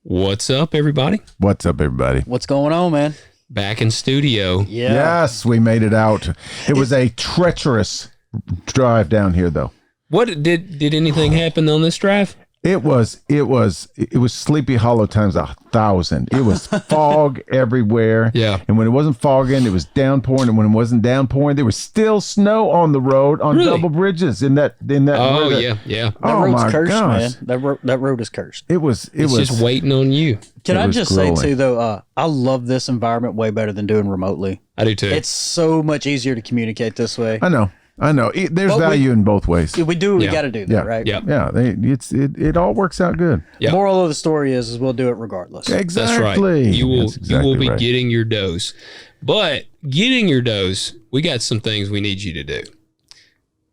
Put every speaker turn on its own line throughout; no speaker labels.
What's up, everybody?
What's up, everybody?
What's going on, man?
Back in studio.
Yeah.
Yes, we made it out. It was a treacherous drive down here, though.
What did anything happen on this drive?
It was Sleepy Hollow times 1,000. It was fog everywhere.
Yeah.
And when it wasn't fogging, it was downpouring. And when it wasn't downpouring, there was still snow on the road on double bridges in that.
Oh, yeah.
That road's
my
cursed,
gosh.
man. That road is cursed.
It was
Just waiting on you.
Can I just say,
grueling.
too, though, I love this environment way better than doing remotely.
I do too.
It's so much easier to communicate this way.
I know. There's value in both ways.
We do what we
Yeah.
got to do, though, right?
Yeah.
Yeah, it all works out good.
Yeah.
Moral of the story is we'll do it regardless.
Exactly.
That's right. You will
That's exactly
you will be
right.
getting your dose. But getting your dose, we got some things we need you to do.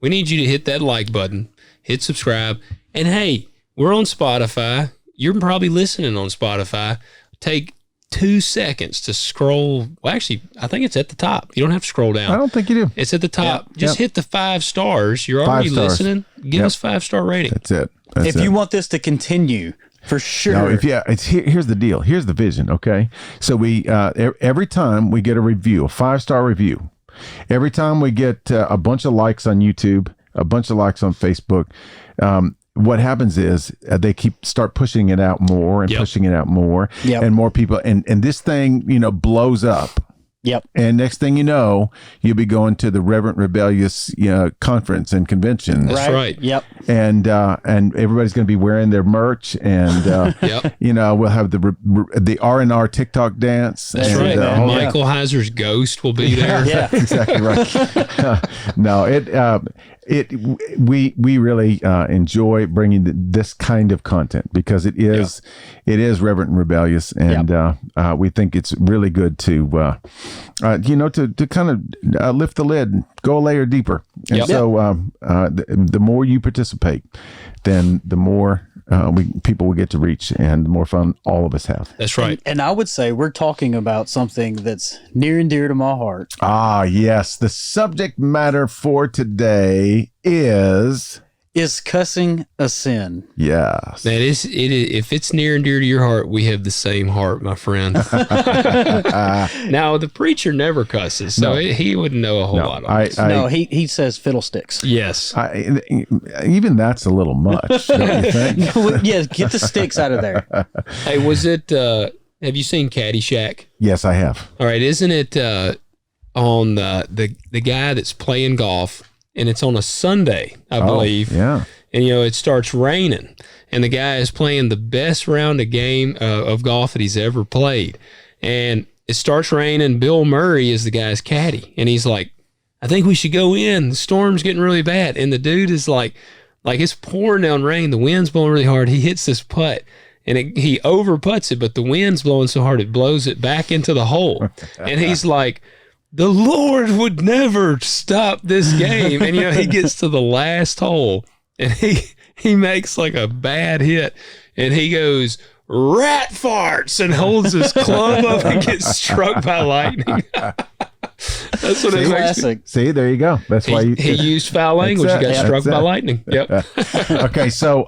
We need you to hit that like button, hit subscribe, and hey, we're on Spotify. You're probably listening on Spotify. Take 2 seconds to scroll. Well, actually, I think it's at the top. You don't have to scroll down.
I don't think you do.
It's at the top.
Yep.
Just hit the 5 stars. You're already
5 stars.
listening. Give us 5-star rating.
That's it. That's
If
it.
you want this to continue, for sure.
No, here's the deal. Here's the vision. Okay, so we every time we get a review, a 5-star review, every time we get a bunch of likes on YouTube, a bunch of likes on Facebook, what happens is they start pushing it out more and pushing it out more, and more people, and this thing blows up.
Yep.
And next thing you know, you'll be going to the Reverent Rebellious conference and convention.
That's right.
Yep.
And everybody's going to be wearing their merch, and
Yep.
we'll have the R&R TikTok dance.
That's
and,
right, man.
whole-
Michael Heiser's ghost will be there.
Yeah.
exactly right. No, we really enjoy bringing this kind of content because it is Reverent and Rebellious, and we think it's really good to to kind of lift the lid and go a layer deeper. And
Yep.
so the more you participate, then the more people will get to reach, and the more fun all of us have.
That's right.
And I would say we're talking about something that's near and dear to my heart.
Ah, yes. The subject matter for today is
Is cussing a sin?
yes.
That is, if it's near and dear to your heart, we have the same heart, my friend. Now, the preacher never cusses, so he wouldn't know a whole lot on this.
No, he says fiddlesticks.
Yes.
Even that's a little much, don't you think?
Yeah, get the sticks out of there.
Hey, was it, have you seen Caddyshack?
Yes, I have.
All right, isn't it on the guy that's playing golf, and it's on a Sunday, I believe.
Yeah.
And, it starts raining, and the guy is playing the best round of golf that he's ever played. And it starts raining. Bill Murray is the guy's caddy, and he's like, I think we should go in. The storm's getting really bad. And the dude is like it's pouring down rain. The wind's blowing really hard. He hits this putt, and he over putts it, but the wind's blowing so hard it blows it back into the hole. And he's like, the Lord would never stop this game. And, he gets to the last hole, and he makes like a bad hit, and he goes, rat farts, and holds his club up and gets struck by lightning. That's what it makes me.
Classic.
See, there you go. That's why
He used foul language. He got struck by lightning. Yep.
Okay, so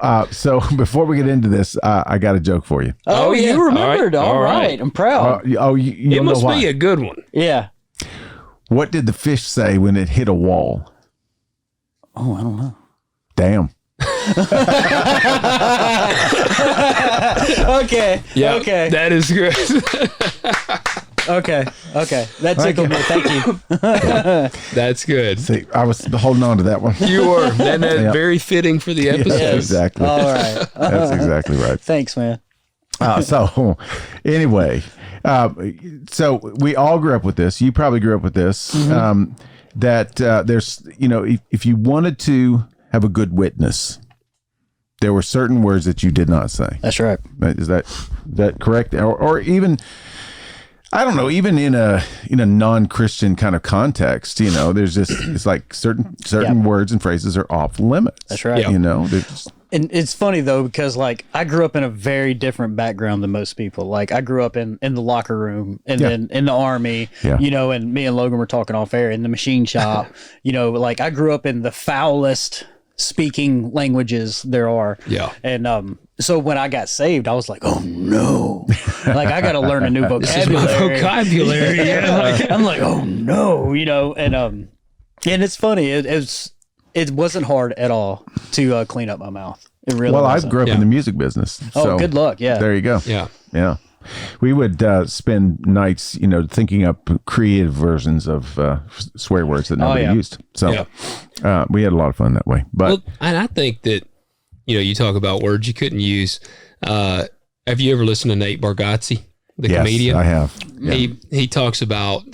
before we get into this, I got a joke for you.
Oh,
yeah.
you remembered.
All
All
right.
right. I'm proud.
You
It
know
must
why.
be a good one.
Yeah.
What did the fish say when it hit a wall?
Oh, I don't know.
Damn.
Okay.
Yeah.
Okay.
That is good.
Okay. That tickled me. Thank you.
That's good.
See, I was holding on to that one.
You were. And that's
Yeah.
very fitting for the episode.
Yes, exactly.
All right.
That's exactly right.
Thanks, man.
So anyway, so we all grew up with this. You probably grew up with this. That there's, if you wanted to have a good witness, there were certain words that you did not say.
That's right.
Is that correct? Or even, I don't know, even in a non-Christian kind of context, there's just, it's like certain words and phrases are off limits.
That's right.
They're just,
And it's funny though, because I grew up in a very different background than most people. Like I grew up in the locker room and then in the army, and me and Logan were talking off air in the machine shop, I grew up in the foulest speaking languages there are.
Yeah.
And so when I got saved, I was like, oh no, like I got to learn a new
This is my
vocabulary.
vocabulary. Yeah.
I'm like, oh no, and it's funny. It wasn't hard at all to clean up my mouth. It really
Well, I
wasn't.
grew up
Yeah.
in the music business.
Oh,
So
good luck. Yeah.
there you go.
Yeah.
Yeah. We would spend nights, thinking up creative versions of swear words that nobody
yeah.
used. So we had a lot of fun that way. But
Well, and I think that, you talk about words you couldn't use. Have you ever listened to Nate Bargatze, the
yes,
comedian?
I have. Yeah.
He talks about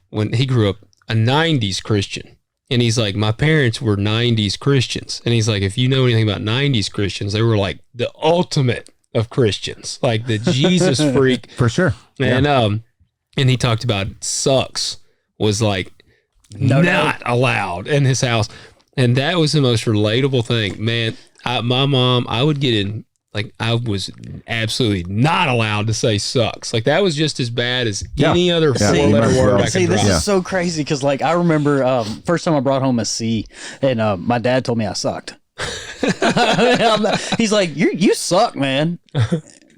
when he grew up a 90s Christian. And he's like, my parents were 90s Christians. And he's like, if you know anything about 90s Christians, they were like the ultimate of Christians, like the Jesus freak.
For sure.
And he talked about sucks was like not allowed in his house. And that was the most relatable thing. Man, my mom, I would get in, like I was absolutely not allowed to say sucks. Like that was just as bad as any other four-letter word I could
this
drop.
is so crazy because like I remember first time I brought home a C, and my dad told me I sucked. He's like, you suck, man,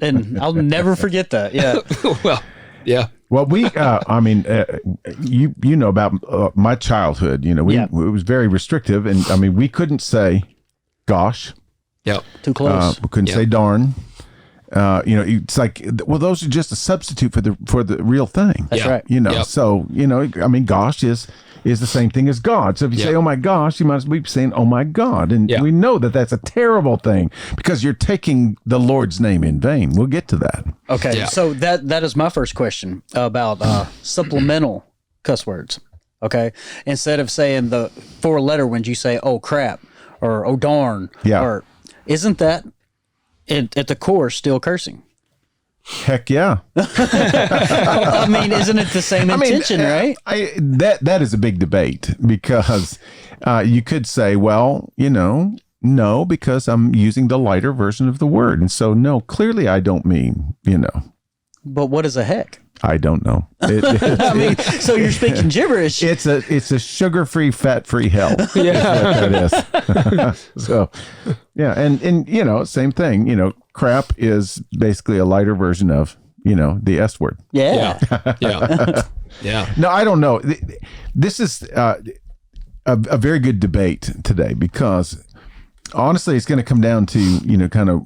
and I'll never forget that. Yeah.
Well, yeah.
Well, you know about my childhood. It was very restrictive, and we couldn't say "gosh."
Yep.
Too close.
We couldn't say "darn." It's like, well, those are just a substitute for the real thing.
That's right.
Yep.
So gosh is the same thing as God. So if you say, "Oh my gosh," you might as well be saying, "Oh my God," and we know that that's a terrible thing because you're taking the Lord's name in vain. We'll get to that.
Okay,
Yeah.
so that is my first question about supplemental cuss words. Okay, instead of saying the 4-letter ones, you say "oh crap" or "oh darn."
Yeah.
Or isn't that at the core still cursing?
Heck yeah.
I mean, isn't it the same intention, right?
That is a big debate because you could say, well, no, because I'm using the lighter version of the word. And so, no, clearly I don't mean,
But what is a heck?
I don't know.
I mean, so you're speaking gibberish.
It's a sugar-free, fat-free hell.
Yeah.
Is what that is. So, yeah. And same thing, crap is basically a lighter version of, the S word.
Yeah.
Yeah. Yeah.
No, I don't know. This is a very good debate today because honestly, it's going to come down to, kind of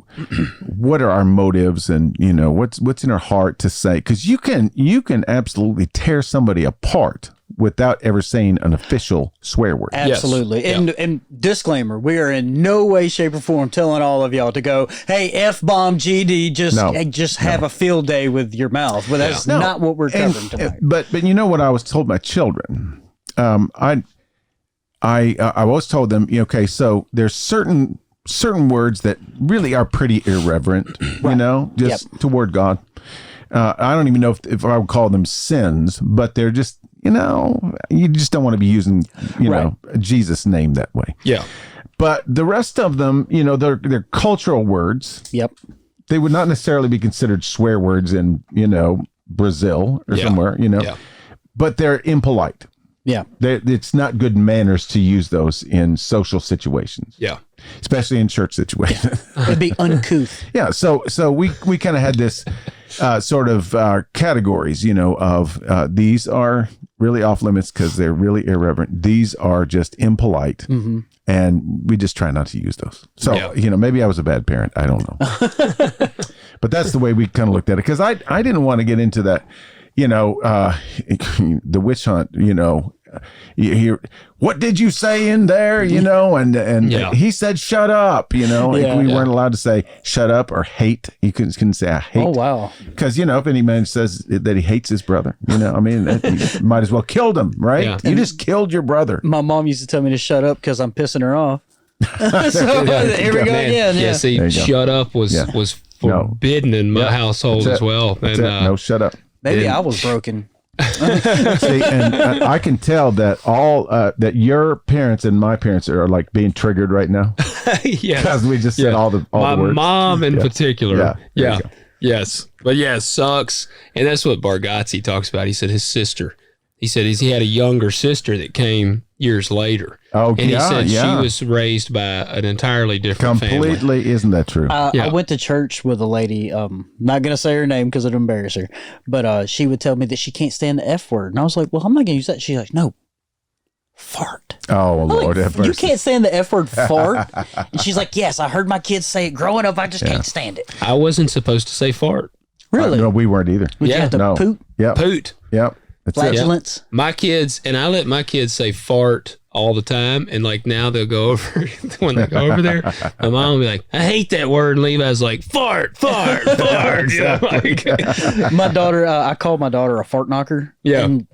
what are our motives and, what's in our heart to say, because you can absolutely tear somebody apart without ever saying an official swear word.
Absolutely.
Yes.
And disclaimer, we are in no way, shape, or form telling all of y'all to go, hey, F-bomb GD, just have a field day with your mouth. Well, that's not what we're covering tonight.
But you know what I was told my children? I always told them, okay, so there's certain words that really are pretty irreverent, toward God. I don't even know if I would call them sins, but they're just, you just don't want to be using, Jesus' name that way.
Yeah.
But the rest of them, they're cultural words.
Yep.
They would not necessarily be considered swear words in, Brazil or somewhere, but they're impolite.
Yeah.
It's not good manners to use those in social situations.
Yeah.
Especially in church situations.
It'd be uncouth.
Yeah. So we kind of had this sort of categories, of these are really off limits because they're really irreverent. These are just impolite. Mm-hmm. And we just try not to use those. So, maybe I was a bad parent. I don't know. But that's the way we kind of looked at it. Because I didn't want to get into that, the witch hunt, you hear, what did you say in there? And he said, shut up, we weren't allowed to say shut up or hate. You couldn't say I hate.
Oh, wow.
Because, if any man says that he hates his brother, you might as well killed him, right?
Yeah.
You just killed your brother.
My mom used to tell me to shut up because I'm pissing her off. So here we go
Man,
again. Yeah.
see, shut up was forbidden in my household as well. And
no, shut up.
Maybe I was broken.
See, and I can tell that all that your parents and my parents are like being triggered right now because we just said all the words.
My mom in particular.
Yeah.
Yes. But sucks. And that's what Bargatze talks about. He said his sister he said he had a younger sister that came years later.
Oh,
and he said she was raised by an entirely different family.
Completely, isn't that true?
I went to church with a lady, not going to say her name because it'd embarrass her, but she would tell me that she can't stand the F word. And I was like, well, I'm not going to use that. She's like, no, fart.
Oh, Lord have mercy.
You can't stand the F word, fart? And she's like, yes, I heard my kids say it growing up. I just can't stand it.
I wasn't supposed to say fart.
Really?
No, we weren't either.
Would you have to poot?
Yep.
Poot.
Yep.
Flatulence?
My kids, and I let my kids say fart all the time, and like now they'll go over, when they go over there, my mom will be like, I hate that word, and Levi's like, fart, fart, fart. You know, like,
my daughter, I called my daughter a fart knocker.
Yeah.
And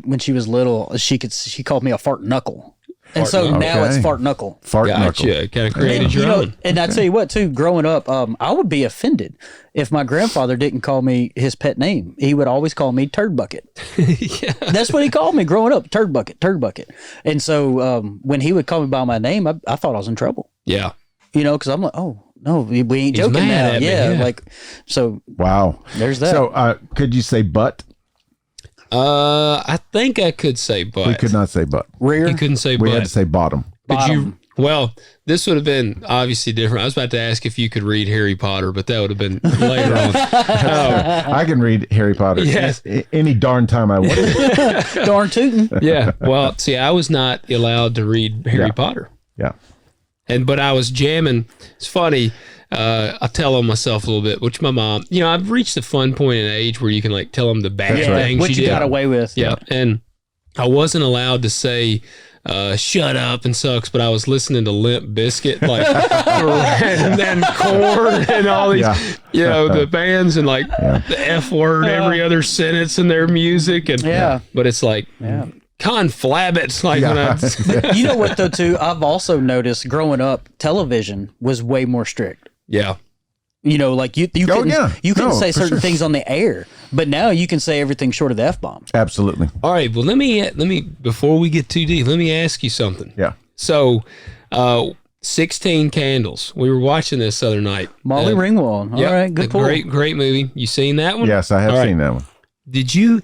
when she was little, she called me a fart knuckle. And so now it's fart knuckle.
Fart knuckle.
Gotcha. Kind of created your own.
And I tell you what, too, growing up, I would be offended if my grandfather didn't call me his pet name. He would always call me Turd Bucket.
Yeah.
That's what he called me growing up, Turd Bucket, Turd Bucket. And so when he would call me by my name, I thought I was in trouble.
Yeah.
You know, because I'm like, oh, no, we ain't joking
mad
now.
at me,
Yeah,
yeah.
So.
Wow.
There's that.
So could you say butt?
I think I could say butt.
We could not say butt.
Rear?
You couldn't say
We
butt.
had to say bottom.
Could you? Well, this would have been obviously different. I was about to ask if you could read Harry Potter, but that would have been later on.
I can read Harry Potter.
Yes.
Any darn time I want.
Darn tootin'.
Yeah. Well, see, I was not allowed to read Harry Potter.
Yeah.
But I was jamming. It's funny. I tell on myself a little bit, which my mom, I've reached the fun point in age where you can like tell them the bad things
What you
did.
got away with.
Yeah. And I wasn't allowed to say, shut up and sucks, but I was listening to Limp Bizkit, like, and then Korn and all these, the bands and like the F word every other sentence in their music. And, but it's like, conflabbits, like when I,
You know what though too? I've also noticed growing up, television was way more strict.
Yeah.
You know, like you couldn't say certain things on the air, but now you can say everything short of the F-bomb.
Absolutely.
All right. Well, let me before we get too deep, let me ask you something.
Yeah.
So, 16 Candles. We were watching this other night.
Molly Ringwald. All right, good pull.
Great movie. You seen that one?
Yes, I have seen that one.
Did you?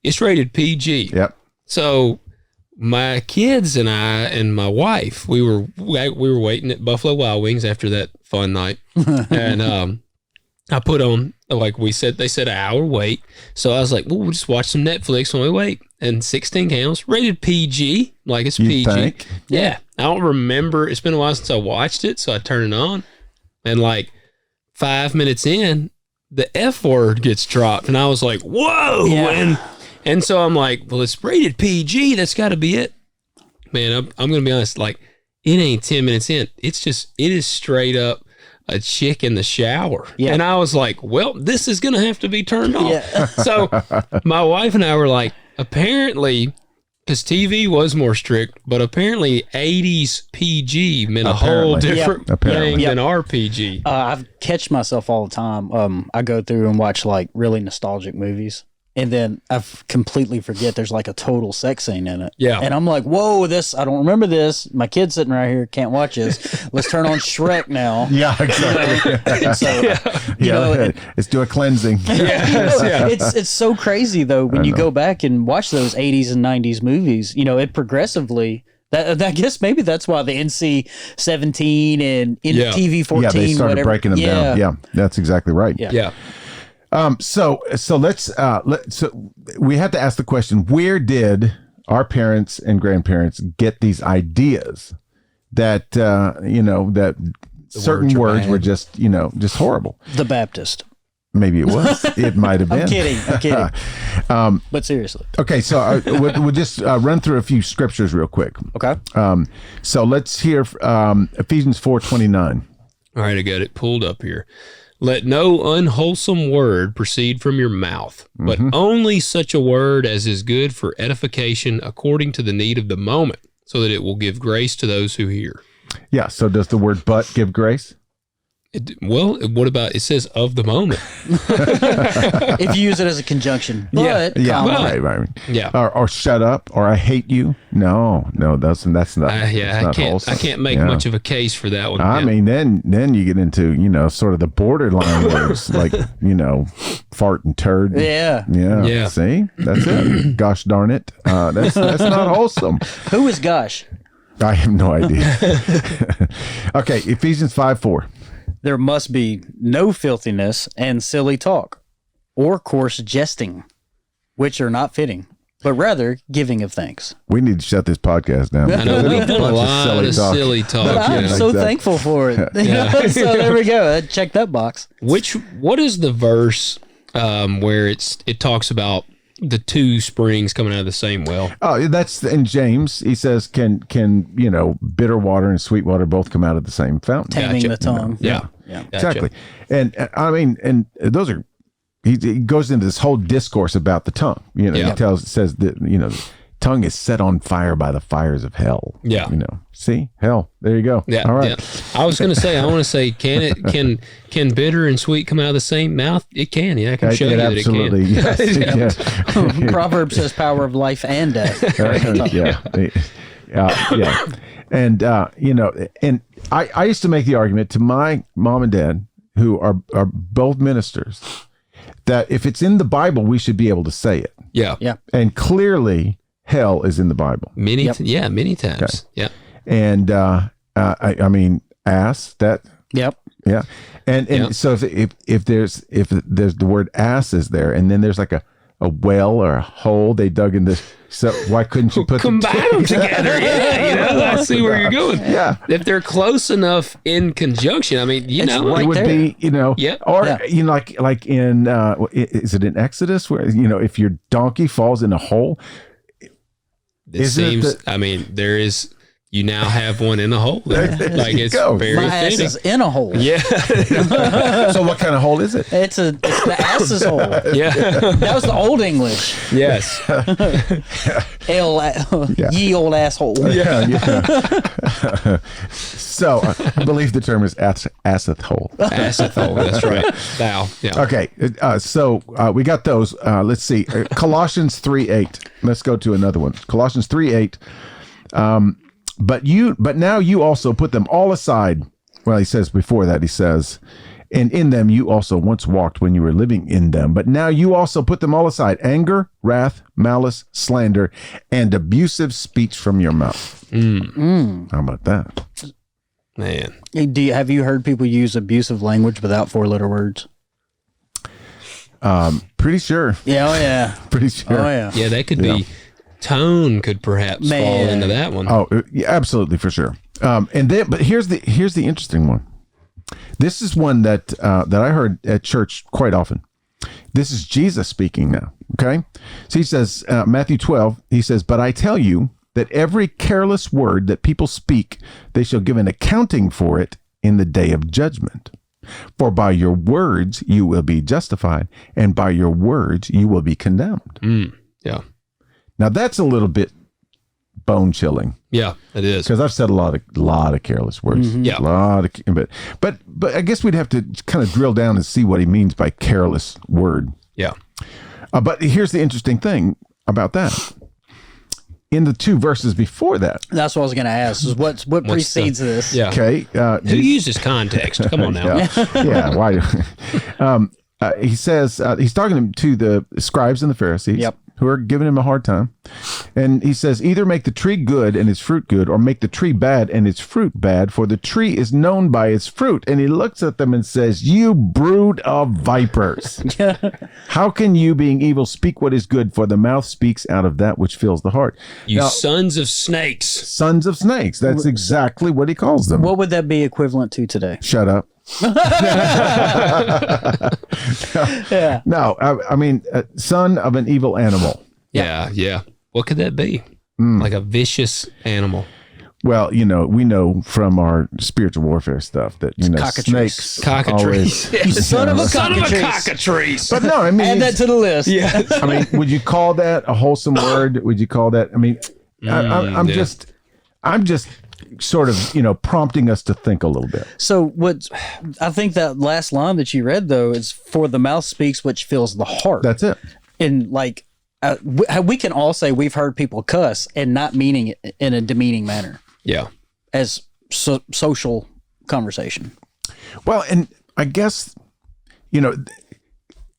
It's rated PG.
Yep.
So my kids and I and my wife, we were waiting at Buffalo Wild Wings after that fun night, and I put on, like they said an hour wait. So I was like, well, we'll just watch some Netflix when we wait. And 16 Candles, rated PG, like it's
You
PG.
think?
Yeah. I don't remember. It's been a while since I watched it, so I turned it on, and like 5 minutes in, the F word gets dropped, and I was like, whoa!
Yeah.
And so I'm like, well, it's rated PG. That's got to be it. Man, I'm going to be honest. Like, it ain't 10 minutes in. It is straight up a chick in the shower.
Yeah.
And I was like, well, this is going to have to be turned off.
Yeah.
So my wife and I were like, apparently, because TV was more strict, but apparently 80s PG meant a whole different thing than RPG.
I've catch myself all the time. I go through and watch like really nostalgic movies. And then I completely forget there's like a total sex scene in it. Yeah. And I'm like, whoa, I don't remember this. My kid's sitting right here, can't watch this. Let's turn on Shrek now.
Yeah, exactly.
So,
let's do a cleansing.
It's so crazy though when you go back and watch those 80s and 90s movies, it progressively. I guess maybe that's why the NC-17 and TV-14,
they started breaking them down. Yeah, that's exactly right.
Yeah.
So let's so we had to ask the question: where did our parents and grandparents get these ideas that that certain words were just horrible?
The Baptist.
Maybe it was. It might have been.
I'm kidding. But seriously.
Okay, so we'll just run through a few scriptures real quick.
Okay.
So let's hear Ephesians 4:29.
All right, I got it pulled up here. Let no unwholesome word proceed from your mouth, but only such a word as is good for edification according to the need of the moment, so that it will give grace to those who hear.
Yeah, so does the word but give grace?
What about, it says of the moment.
If you use it as a conjunction. But,
right.
Yeah.
Or shut up, or I hate you. No, that's not.
I can't make much of a case for that one.
I mean, then you get into, sort of the borderline words, like, fart and turd.
Yeah.
See, that's it. Gosh darn it. That's not wholesome.
Who is gosh?
I have no idea. Okay, Ephesians 5:4.
There must be no filthiness and silly talk, or coarse jesting, which are not fitting, but rather giving of thanks.
We need to shut this podcast down.
I know, we've done a lot of silly talk.
But I'm so thankful for it. So there we go. Check that box.
Mm-hmm.
What is the verse where it talks about the two springs coming out of the same well?
Oh, that's in James. He says, can bitter water and sweet water both come out of the same fountain?
Taming the tongue.
Yeah.
Gotcha. Exactly. And I mean, and those are, he goes into this whole discourse about the tongue. He says that, tongue is set on fire by the fires of hell.
Yeah.
See, hell. There you go.
Yeah.
All right.
Yeah. I want to say, can bitter and sweet come out of the same mouth? It can. Yeah, I can show you that
absolutely,
it can.
Yes.
Proverbs says power of life and death.
Yeah. And, and I used to make the argument to my mom and dad, who are both ministers, that if it's in the Bible, we should be able to say it.
Yeah.
Yeah.
And clearly, hell is in the Bible.
Many times. Okay. Yeah.
And I mean, ass, that.
Yep.
Yeah. And so if there's the word ass is there, and then there's like a well or a hole they dug in this, so why couldn't you put
combine them together? Yeah, I see where you're going.
Yeah,
if they're close enough in conjunction, I mean,
right
it would
there.
be, like in is it in Exodus where if your donkey falls in a hole,
there is. You now have one in a hole. Like it's very
My ass is in a hole.
Yeah.
So what kind of hole is it?
It's the ass's hole.
Yeah.
That was the old English.
Yes.
Ye old asshole.
Yeah. So I believe the term is asseth hole.
Asseth hole. That's right. Thou. Yeah.
Okay. So we got those. Let's see. Colossians 3:8. Let's go to another one. Colossians 3:8. But now you also put them all aside. Well, he says before that, and in them you also once walked when you were living in them. But now you also put them all aside: anger, wrath, malice, slander, and abusive speech from your mouth. How about that?
Man.
Have you heard people use abusive language without 4-letter words?
Pretty sure.
Yeah. Oh, yeah.
Pretty sure.
Oh, yeah.
Yeah, that could be. Tone could perhaps fall into that one.
Oh, yeah, absolutely, for sure. But here's the interesting one. This is one that I heard at church quite often. This is Jesus speaking now. Okay, so he says, Matthew 12. He says, "But I tell you that every careless word that people speak, they shall give an accounting for it in the day of judgment. For by your words you will be justified, and by your words you will be condemned."
Yeah.
Now that's a little bit bone chilling.
Yeah, it is.
Because I've said a lot of careless words.
Mm-hmm. Yeah.
A lot of, but I guess we'd have to kind of drill down and see what he means by careless word.
Yeah.
But here's the interesting thing about that. In the 2 verses before that.
That's what I was going to ask. Is what precedes this?
Yeah.
Okay.
Who uses context? Come on now.
Yeah. Why? He says, he's talking to the scribes and the Pharisees.
Yep.
Who are giving him a hard time. And he says, either make the tree good and its fruit good, or make the tree bad and its fruit bad, for the tree is known by its fruit. And he looks at them and says, you brood of vipers. How can you, being evil, speak what is good? For the mouth speaks out of that which fills the heart.
You sons of snakes.
Sons of snakes. That's exactly what he calls them.
What would that be equivalent to today?
Shut up.
Yeah.
No, I mean, son of an evil animal.
Yeah. What could that be? Like a vicious animal.
Well, we know from our spiritual warfare stuff that snakes
cockatrice.
You son of a
cockatrice.
But no, I mean,
add that to the list.
Yeah.
I mean, would you call that a wholesome word? Would you call that? I mean, I'm just sort of, prompting us to think a little bit.
So I think that last line that you read though is for the mouth speaks which fills the heart.
That's it.
And like we can all say we've heard people cuss and not meaning it in a demeaning manner.
Yeah.
As social conversation.
Well, and I guess,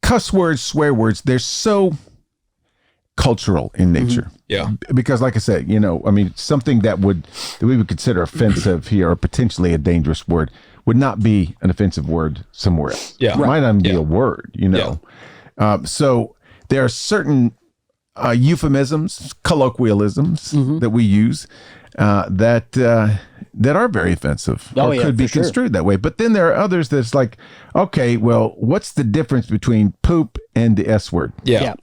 cuss words, swear words, they're so cultural in nature.
Yeah.
Because like I said, something that we would consider offensive here or potentially a dangerous word would not be an offensive word somewhere else.
Yeah.
It might not even be a word, So there are certain euphemisms, colloquialisms that we use that are very offensive or could be construed that way. But then there are others that's like, okay, well, what's the difference between poop and the S word?
Yeah.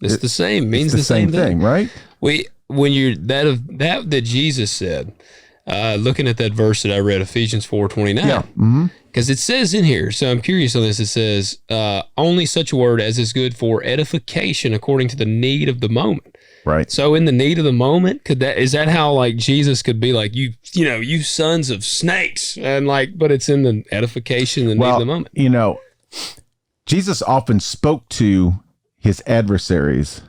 It's the same. Means the same thing,
right?
When you're that Jesus said, looking at that verse that I read, Ephesians 4:29, because it says in here. So I'm curious on this. It says, only such a word as is good for edification according to the need of the moment.
Right.
So in the need of the moment, is that how like Jesus could be like, you sons of snakes, and like, but it's in the edification, the need of the moment.
Jesus often spoke to his adversaries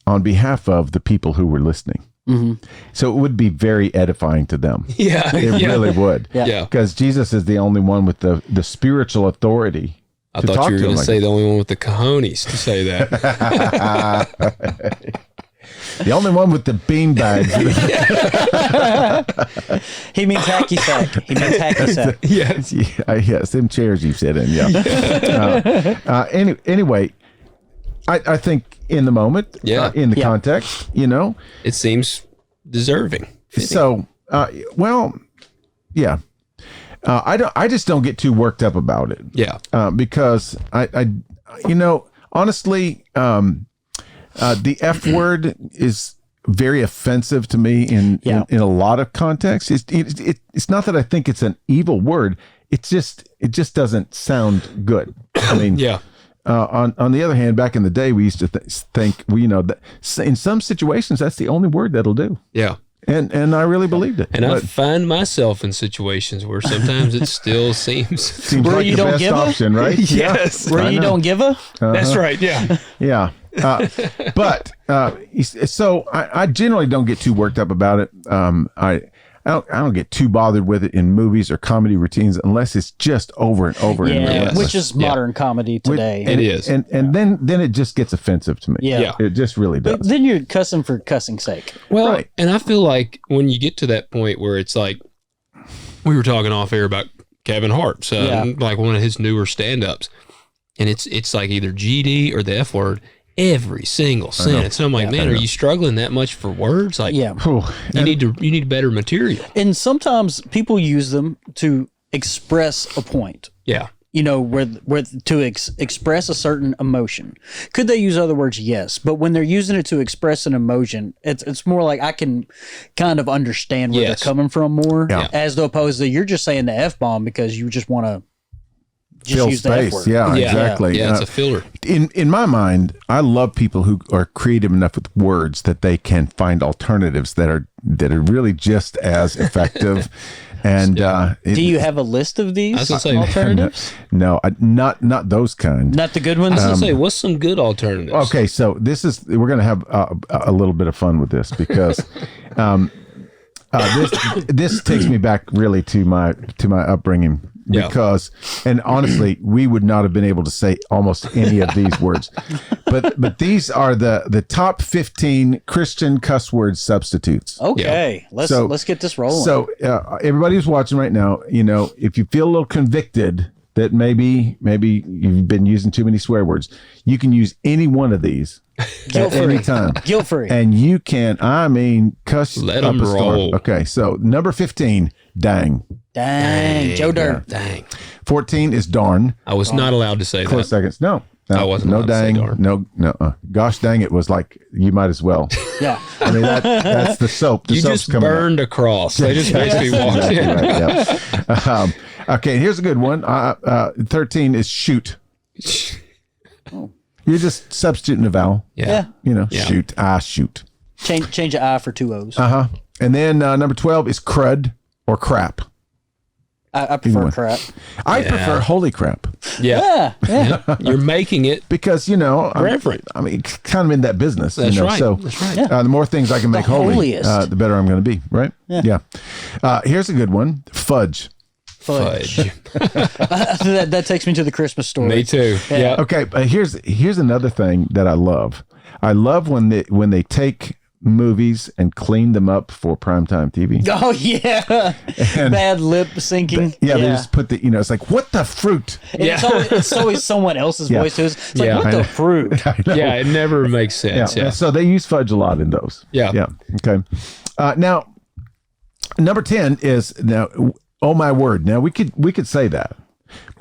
on behalf of the people who were listening. Mm-hmm. So it would be very edifying to them.
Yeah.
It really would.
Yeah.
Because Jesus is the only one with the spiritual authority.
I thought you were going to say the only one with the cojones to say that.
The only one with the bean bags.
He means hacky sack.
Yes. Yes, them chairs you sit in, yeah. Anyway, I think in the moment, in the context,
it seems deserving.
So, yeah. I just don't get too worked up about it.
Yeah.
Because I honestly, the F word is very offensive to me in a lot of contexts. It's not that I think it's an evil word. It just doesn't sound good. I mean, on the other hand, back in the day, we used to think, that in some situations, that's the only word that'll do.
Yeah.
And I really believed it.
And I find myself in situations where sometimes it still seems
where
like
you
the
don't
best
give
option, right?
Yes.
Where you don't give a?
That's right. Yeah.
Yeah. But so I generally don't get too worked up about it. I don't get too bothered with it in movies or comedy routines unless it's just over and over and
which is modern comedy today.
It is.
And then it just gets offensive to me.
Yeah.
It just really does.
But then you're cussing for cussing's sake.
Well, and I feel like when you get to that point where it's like, we were talking off air about Kevin Hart's, like one of his newer stand-ups, and it's like either GD or the F word every single sentence. And I'm like, man, are you struggling that much for words? Like, you need better material.
And sometimes people use them to express a point.
Yeah.
Where to express a certain emotion. Could they use other words? Yes. But when they're using it to express an emotion, it's more like I can kind of understand where they're coming from more, as opposed to you're just saying the F-bomb because you just want to
fill space. Yeah, exactly.
Yeah, it's a filler.
In my mind, I love people who are creative enough with words that they can find alternatives that are really just as effective. And
do you have a list of these alternatives?
No, not those kind.
Not the good ones.
I was gonna say, what's some good alternatives?
Okay, so we're gonna have a little bit of fun with this because this takes me back really to my upbringing. Because, and honestly, we would not have been able to say almost any of these words, but these are the top 15 Christian cuss word substitutes.
Okay, let's get this rolling.
So everybody who's watching right now, if you feel a little convicted that maybe you've been using too many swear words, you can use any one of these at any time.
Guilt-free.
And you can, cuss.
Let them roll.
Okay, so number 15, dang.
Dang. Joe Dirt.
Dang.
14 is darn.
I was not allowed to say
Close
that.
seconds. No.
I wasn't allowed to say
dang.
darn.
No. Gosh dang it was like, you might as well.
Yeah.
I mean, that's the soap. The
you
soap's
just
coming
burned a cross. They just basically walked in.
Right, yeah. Okay, here's a good one. 13 is shoot. You're just substituting a vowel.
Yeah.
Shoot. Shoot.
Change an I for two O's.
And then number 12 is crud or crap.
I prefer crap.
I prefer holy crap.
Yeah. You're making it
because,
reverent.
I mean, kind of in that business.
That's right.
So
that's right.
the more things I can make holy,
holiest.
the better I'm going to be, right? Yeah. Here's a good one. Fudge.
That takes me to the Christmas story.
Me too. Yeah.
Okay, but here's another thing that I love. I love when they take movies and clean them up for primetime TV.
Oh yeah,
And
bad lip syncing.
they just put the it's like, what the fruit?
And it's always someone else's voice too. It's like, what the fruit?
Yeah, it never makes sense. Yeah.
So they use fudge a lot in those. Yeah. Okay. Now, number 10 is oh my word. Now we could say that.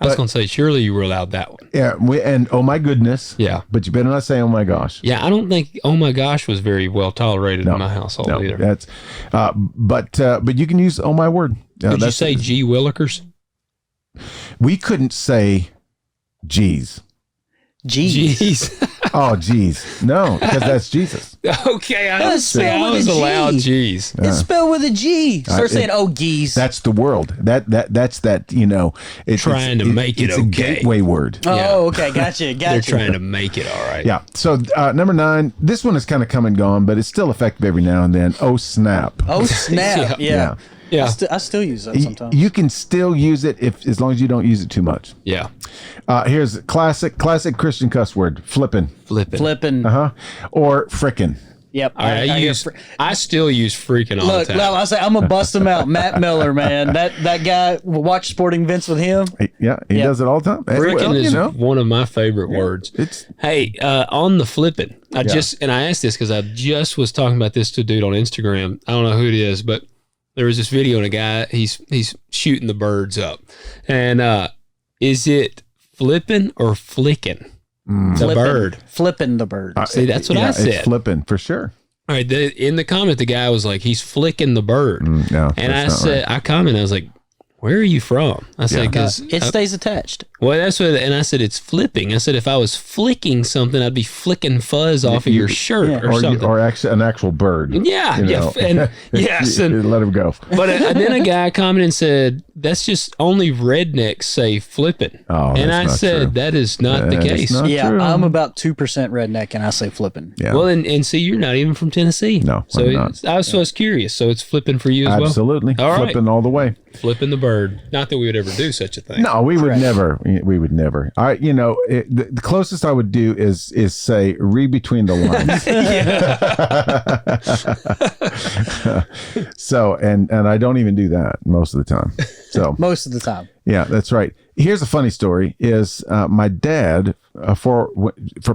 I was going to say, surely you were allowed that one.
Yeah, and oh my goodness.
Yeah.
But you better not say oh my gosh.
Yeah, I don't think oh my gosh was very well tolerated in my household either.
That's, but you can use oh my word.
Did you say gee willikers?
We couldn't say geez.
Jeez.
Oh, geez. No, because that's Jesus.
Okay, I was allowed G's.
It's spelled with a G. Start saying, oh, geez.
That's the world. That's it's
trying to make it
it's
okay.
a gateway word.
Oh, okay. Gotcha.
They're trying to make it all right.
Yeah. So number 9, this one has kind of come and gone, but it's still effective every now and then. Oh, snap.
Oh, snap. Yeah. I still use that sometimes.
You can still use it as long as you don't use it too much.
Yeah.
Here's a classic Christian cuss word: flippin'.
Flippin'.
Or frickin'.
Yep.
I still use freaking all the time.
Look, I say I'm gonna bust him out. Matt Miller, man, that guy. Watch sporting events with him.
He does it all the time.
Freaking is one of my favorite words. On the flipping, I asked this because I just was talking about this to a dude on Instagram. I don't know who it is, but there was this video and a guy he's shooting the birds up, and is it flipping or flicking? The bird.
Flipping the bird.
See, that's what I said.
It's flipping for sure.
All right. In the comment, the guy was like, he's flicking the bird.
No,
and I said, I commented, I was like, where are you from? I said, because
it stays attached.
Well, that's what, and I said, it's flipping. I said, if I was flicking something, I'd be flicking fuzz off of your shirt or something.
Or actually an actual bird.
Yeah. And yes. And
let him go.
But and then a guy commented and said, that's just only rednecks say flipping.
Oh,
and I said,
true.
that is not the case.
True.
I'm about 2% redneck and I say flipping.
Yeah.
Well, and see, you're not even from Tennessee.
No,
so I was curious. So it's flipping for you as well?
Absolutely.
All right.
Flipping all the way.
Flipping the bird. Not that we would ever do such a thing.
No, we would never. We would never. The closest I would do is say read between the lines. So, and I don't even do that most of the time. So
most of the time.
Yeah, that's right. Here's a funny story is my dad, for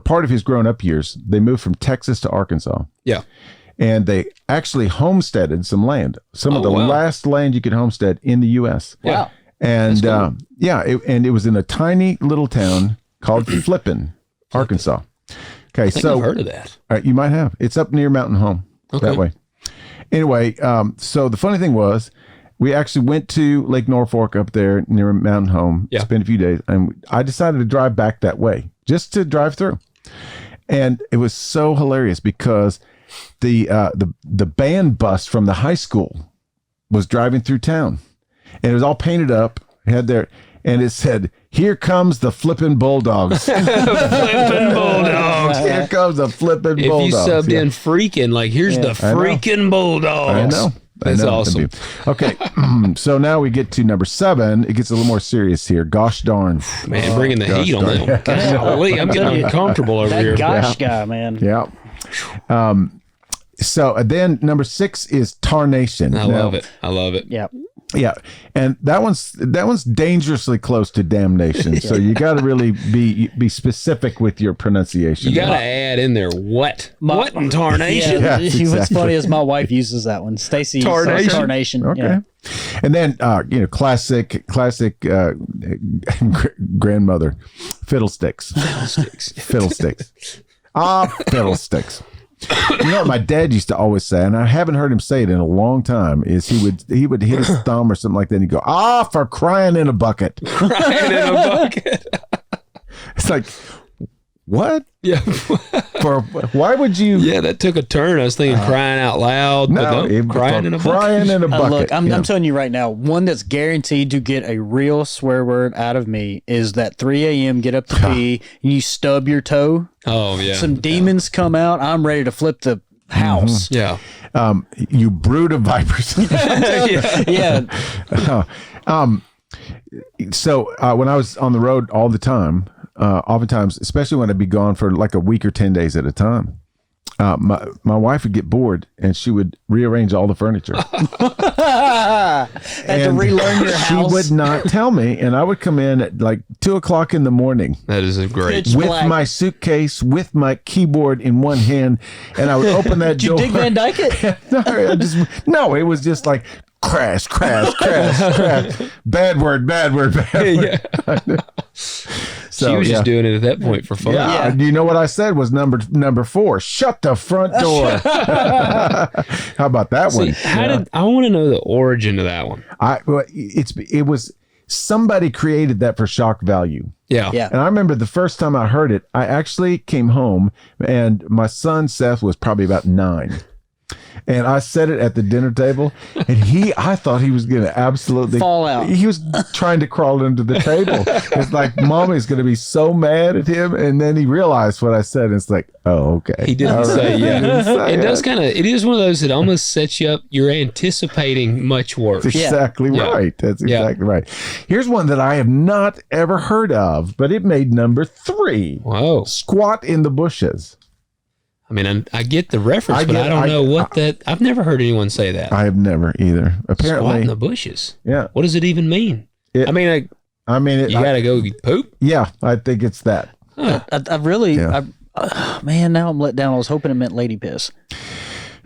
part of his grown up years, they moved from Texas to Arkansas.
Yeah.
And they actually homesteaded some land, some of the last land you could homestead in the U.S.
Wow.
And it was in a tiny little town called Flippin, Arkansas. Okay,
I think I've heard of that.
You might have. It's up near Mountain Home that way. Anyway, so the funny thing was, we actually went to Lake Norfolk up there near Mountain Home, spent a few days, and I decided to drive back that way just to drive through. And it was so hilarious because the band bus from the high school was driving through town, and it was all painted up, and it said, "Here comes the flippin' Bulldogs."
Flippin' Bulldogs.
Here comes the flippin' Bulldogs.
If you subbed in freaking, like, here's the freaking Bulldogs.
I know.
That's awesome.
Okay, so now we get to number 7. It gets a little more serious here. Gosh darn.
Man, bringing the heat on them. Golly, I'm getting uncomfortable over here.
Gosh guy, man.
Yeah. So then number 6 is tarnation.
I love it.
Yeah.
Yeah, and that one's dangerously close to damnation. So you got to really be specific with your pronunciation.
You got to add in there what in tarnation.
Yeah,
What's
exactly.
funny is my wife uses that one. Stacy tarnation.
Okay.
Yeah.
And then classic grandmother fiddlesticks. Fiddlesticks. Fiddlesticks. You know what my dad used to always say, and I haven't heard him say it in a long time, is he would hit his thumb or something like that, and he'd go, for crying in a bucket.
Crying in a bucket.
It's like, What?
Yeah.
Why would you?
Yeah, that took a turn. I was thinking crying out loud.
No,
but crying in a bucket.
Crying in a bucket.
Look, I'm telling you right now, one that's guaranteed to get a real swear word out of me is that 3 a.m. get up to pee, and you stub your toe.
Oh, yeah.
Some demons come out. I'm ready to flip the house.
Yeah.
You brood of vipers.
Yeah.
So when I was on the road all the time, oftentimes, especially when I'd be gone for like a week or 10 days at a time, my wife would get bored and she would rearrange all the furniture.
Had to relearn your house.
She would not tell me, and I would come in at like 2:00 in the morning.
That is a great.
Pitch
with
black.
my suitcase, with my keyboard in one hand, and I would open that
Did you
door.
Dick Van Dyke it?
No, it was just like crash, crash, crash, crash. Bad word, bad word, bad word.
Yeah.
So,
She was just doing it at that point for fun.
Yeah.
Yeah.
You know what I said was number 4. Shut the front door. How about that
See,
one?
how did I want to know the origin of that one?
It was somebody created that for shock value.
Yeah.
Yeah.
And I remember the first time I heard it, I actually came home and my son Seth was probably about 9. And I said it at the dinner table, and I thought he was going to absolutely
fall out.
He was trying to crawl under the table. It's like, Mommy's going to be so mad at him. And then he realized what I said. And it's like, oh, okay.
He didn't
All
say,
right.
yeah.
He didn't say
It does kind of, it is one of those that almost sets you up. You're anticipating much worse.
That's exactly
Yeah.
right. That's
Yeah.
exactly right. Here's one that I have not ever heard of, but it made number 3.
Whoa.
Squat in the bushes.
I mean, I get the reference,
I
but
get-
I don't know what that. I've never heard anyone say that.
I have never either.
Squat in
Apparently,
the bushes.
yeah.
What does it even mean?
It-
I mean,
I mean,
you got to go poop.
yeah, I think it's that.
I really,
Yeah.
man, now I'm let down. I was hoping it meant lady piss.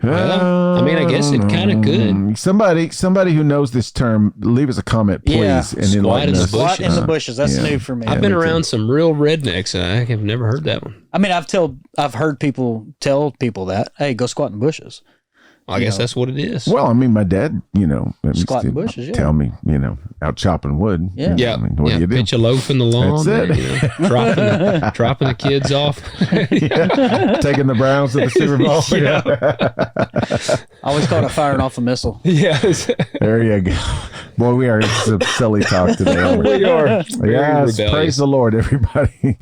Well, I mean, I guess it kind of could.
Somebody who knows this term, leave us a comment, please,
Yeah.
and
Squat
enlighten
in the
us.
bushes.
Squat in the bushes. That's
Yeah.
new for me.
I've been
me too.
around some real rednecks, and I have never heard that one.
I mean, I've heard people tell people that, hey, go squat in bushes.
Well, I guess that's what it is.
Well, I mean, my dad, used
Squat in
to
bushes, yeah.
tell me, out chopping wood.
Yeah.
Yeah,
I mean, what do you do?
pitch a loaf in the lawn,
That's it.
dropping the kids off.
Yeah. Taking the Browns to the Super Bowl.
I always call it firing off a missile.
Yes,
There you go. Boy, we are some silly talk today. Aren't we?
we are. Very
Yes,
rebellious.
praise the Lord, everybody.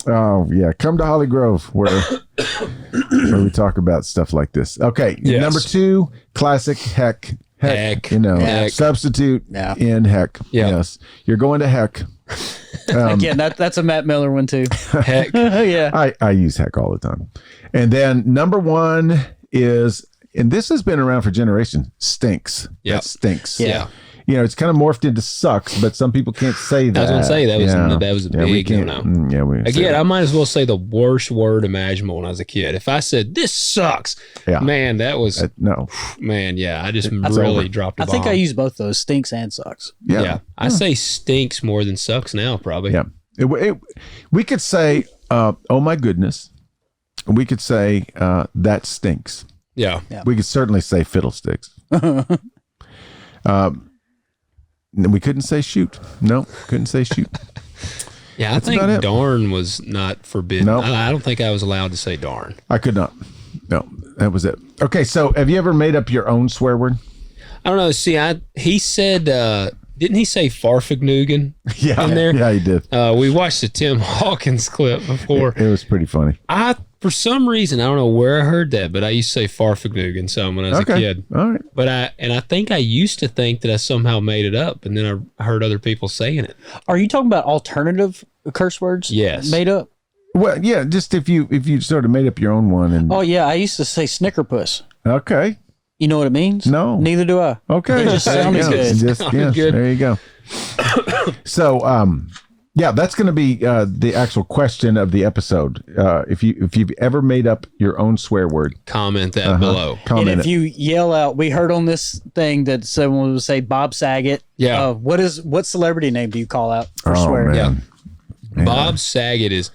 Oh, yeah. Come to Holly Grove where we talk about stuff like this. Okay.
Yes.
Number 2, classic heck.
Heck.
Heck.
Substitute
Yeah.
in heck.
Yeah.
Yes. You're going to heck.
Again, that's a Matt Miller one too.
Heck.
Yeah.
I use heck all the time. And then number 1 is, and this has been around for generations, stinks.
Yep.
That stinks.
Yeah.
It's kind of morphed into sucks, but some people can't say that.
I was going to say that was a
we
big
can't.
no.
Yeah, we
Again, I might as well say the worst word imaginable when I was a kid. If I said this sucks,
Yeah.
man, that was
no.
man. Yeah, I just
That's
really
over.
dropped a
I
bomb.
think I use both those, stinks and sucks.
Yeah, I say stinks more than sucks now, probably.
Yeah. We could say, oh my goodness. We could say, that stinks.
Yeah.
We could certainly say fiddlesticks. We couldn't say shoot. No, couldn't say shoot.
Yeah, I
That's
think
about it.
darn was not forbidden.
No.
I don't think I was allowed to say darn.
I could not. No, that was it. Okay, so have you ever made up your own swear word?
I don't know. See, he said, didn't he say Farfignugan
Yeah,
in there?
yeah, he did.
We watched the Tim Hawkins clip before.
It was pretty funny.
For some reason, I don't know where I heard that, but I used to say Farfignugan some when I was a kid.
All right.
But I think I used to think that I somehow made it up, and then I heard other people saying it.
Are you talking about alternative curse words?
Yes.
Made up?
Well, yeah, just if you sort of made up your own one and
Oh, yeah. I used to say snickerpuss.
okay.
You know what it means?
No.
Neither do I.
Okay.
It just
There you
sounded
go.
good.
Just, yes,
good.
There you go. So, yeah, that's going to be the actual question of the episode. If you've ever made up your own swear word,
Comment that below.
comment
And if
it.
you yell out, we heard on this thing that someone would say Bob Saget.
Yeah.
What celebrity name do you call out for
Oh,
swearing?
man.
Yeah. Bob Saget is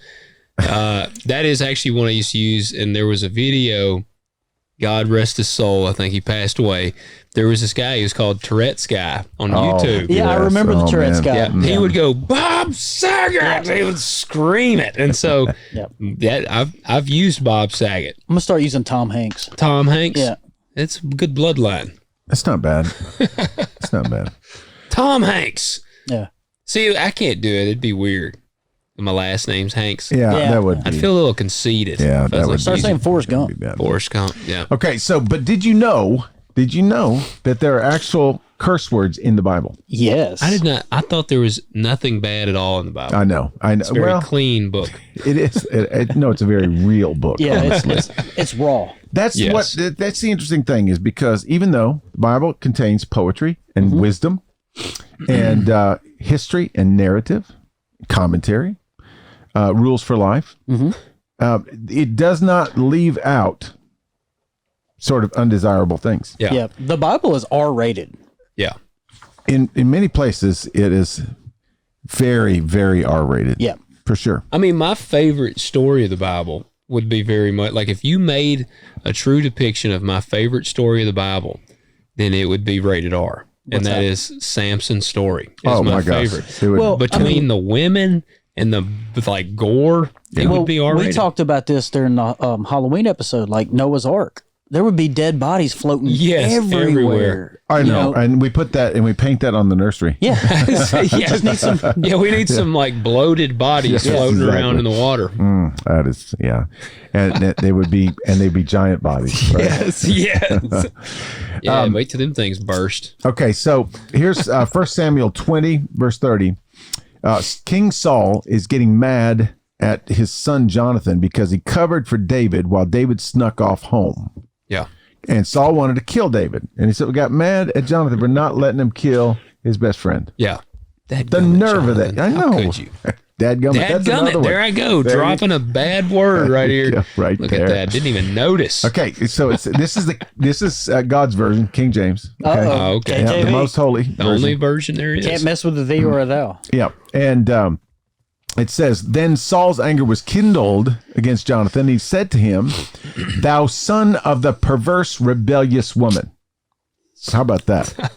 that is actually one I used to use, and there was a video God rest his soul. I think he passed away. There was this guy who was called Tourette's Guy on YouTube.
Yeah, I remember the Tourette's Guy.
Yeah, he would go, Bob Saget. He would scream it. And so that I've used Bob Saget.
I'm going to start using Tom Hanks.
Tom Hanks?
Yeah.
It's a good bloodline.
That's not bad. It's not bad.
Tom Hanks.
Yeah.
See, I can't do it. It'd be weird. My last name's Hanks.
Yeah, that would be.
I'd feel a little conceited.
Yeah, that would
start saying Forrest Gump.
Forrest Gump, yeah.
Okay, so, but did you know that there are actual curse words in the Bible?
Yes.
I did not. I thought there was nothing bad at all in the Bible.
I know.
It's a very clean book.
It is. No, it's a very real book.
Yeah, it's raw.
That's that's the interesting thing, is because even though the Bible contains poetry and wisdom and history and narrative, commentary, rules for life, it does not leave out sort of undesirable things.
Yeah. The Bible is R-rated.
Yeah.
In many places, it is very, very R-rated.
Yeah.
For sure.
I mean, my favorite story of the Bible would be very much like if you made a true depiction of my favorite story of the Bible, then it would be rated R. And that is Samson's story. It's my favorite.
Gosh.
Between the women and the like gore, it would be R-rated.
We talked about this during the Halloween episode, like Noah's Ark. There would be dead bodies floating everywhere.
I know. And we put that and we paint that on the nursery.
Yeah.
Just need some, we need some like bloated bodies floating around in the water.
That is, and they'd be giant bodies. Right?
Yes. Wait till them things burst.
Okay, so here's 1 Samuel 20, verse 30. King Saul is getting mad at his son Jonathan because he covered for David while David snuck off home.
Yeah.
And Saul wanted to kill David. And he said, we got mad at Jonathan for not letting him kill his best friend.
Yeah.
The nerve of that. I know.
How could you?
Dadgummit.
There I go. Dropping a bad word right here.
Right
Look
there.
at that. Didn't even notice.
Okay. So this is God's version, King James. Okay.
Okay.
Yeah, the most holy.
The only version there is.
Can't mess with the thee or a thou.
Yeah. And it says, then Saul's anger was kindled against Jonathan. He said to him, thou son of the perverse, rebellious woman. How about that?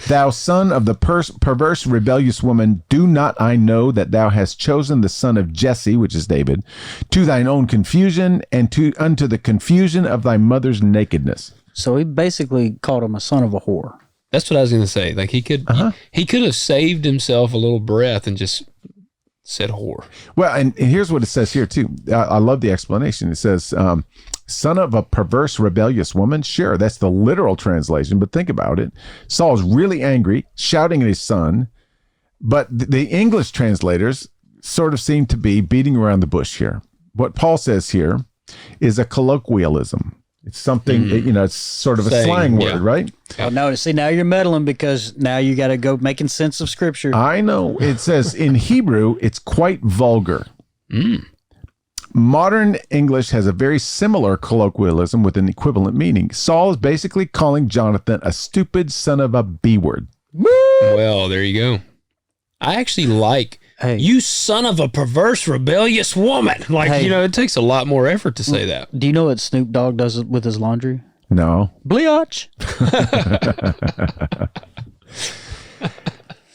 Thou son of the perverse, rebellious woman, do not I know that thou hast chosen the son of Jesse, which is David, to thine own confusion and unto the confusion of thy mother's nakedness.
So he basically called him a son of a whore.
That's what I was going to say. Like he could have saved himself a little breath and just said whore.
Well, and here's what it says here too. I love the explanation. It says, son of a perverse, rebellious woman. Sure, that's the literal translation, but think about it. Saul's really angry, shouting at his son, but the English translators sort of seem to be beating around the bush here. What Paul says here is a colloquialism. It's something, it's sort of a slang word, right?
Oh, no, see, now you're meddling because now you got to go making sense of scripture.
I know. It says in Hebrew, it's quite vulgar. Modern English has a very similar colloquialism with an equivalent meaning. Saul is basically calling Jonathan a stupid son of a B-word.
Well, there you go. I actually like, you son of a perverse, rebellious woman. Like, it takes a lot more effort to say that.
Do you know what Snoop Dogg does with his laundry?
No.
Bleach.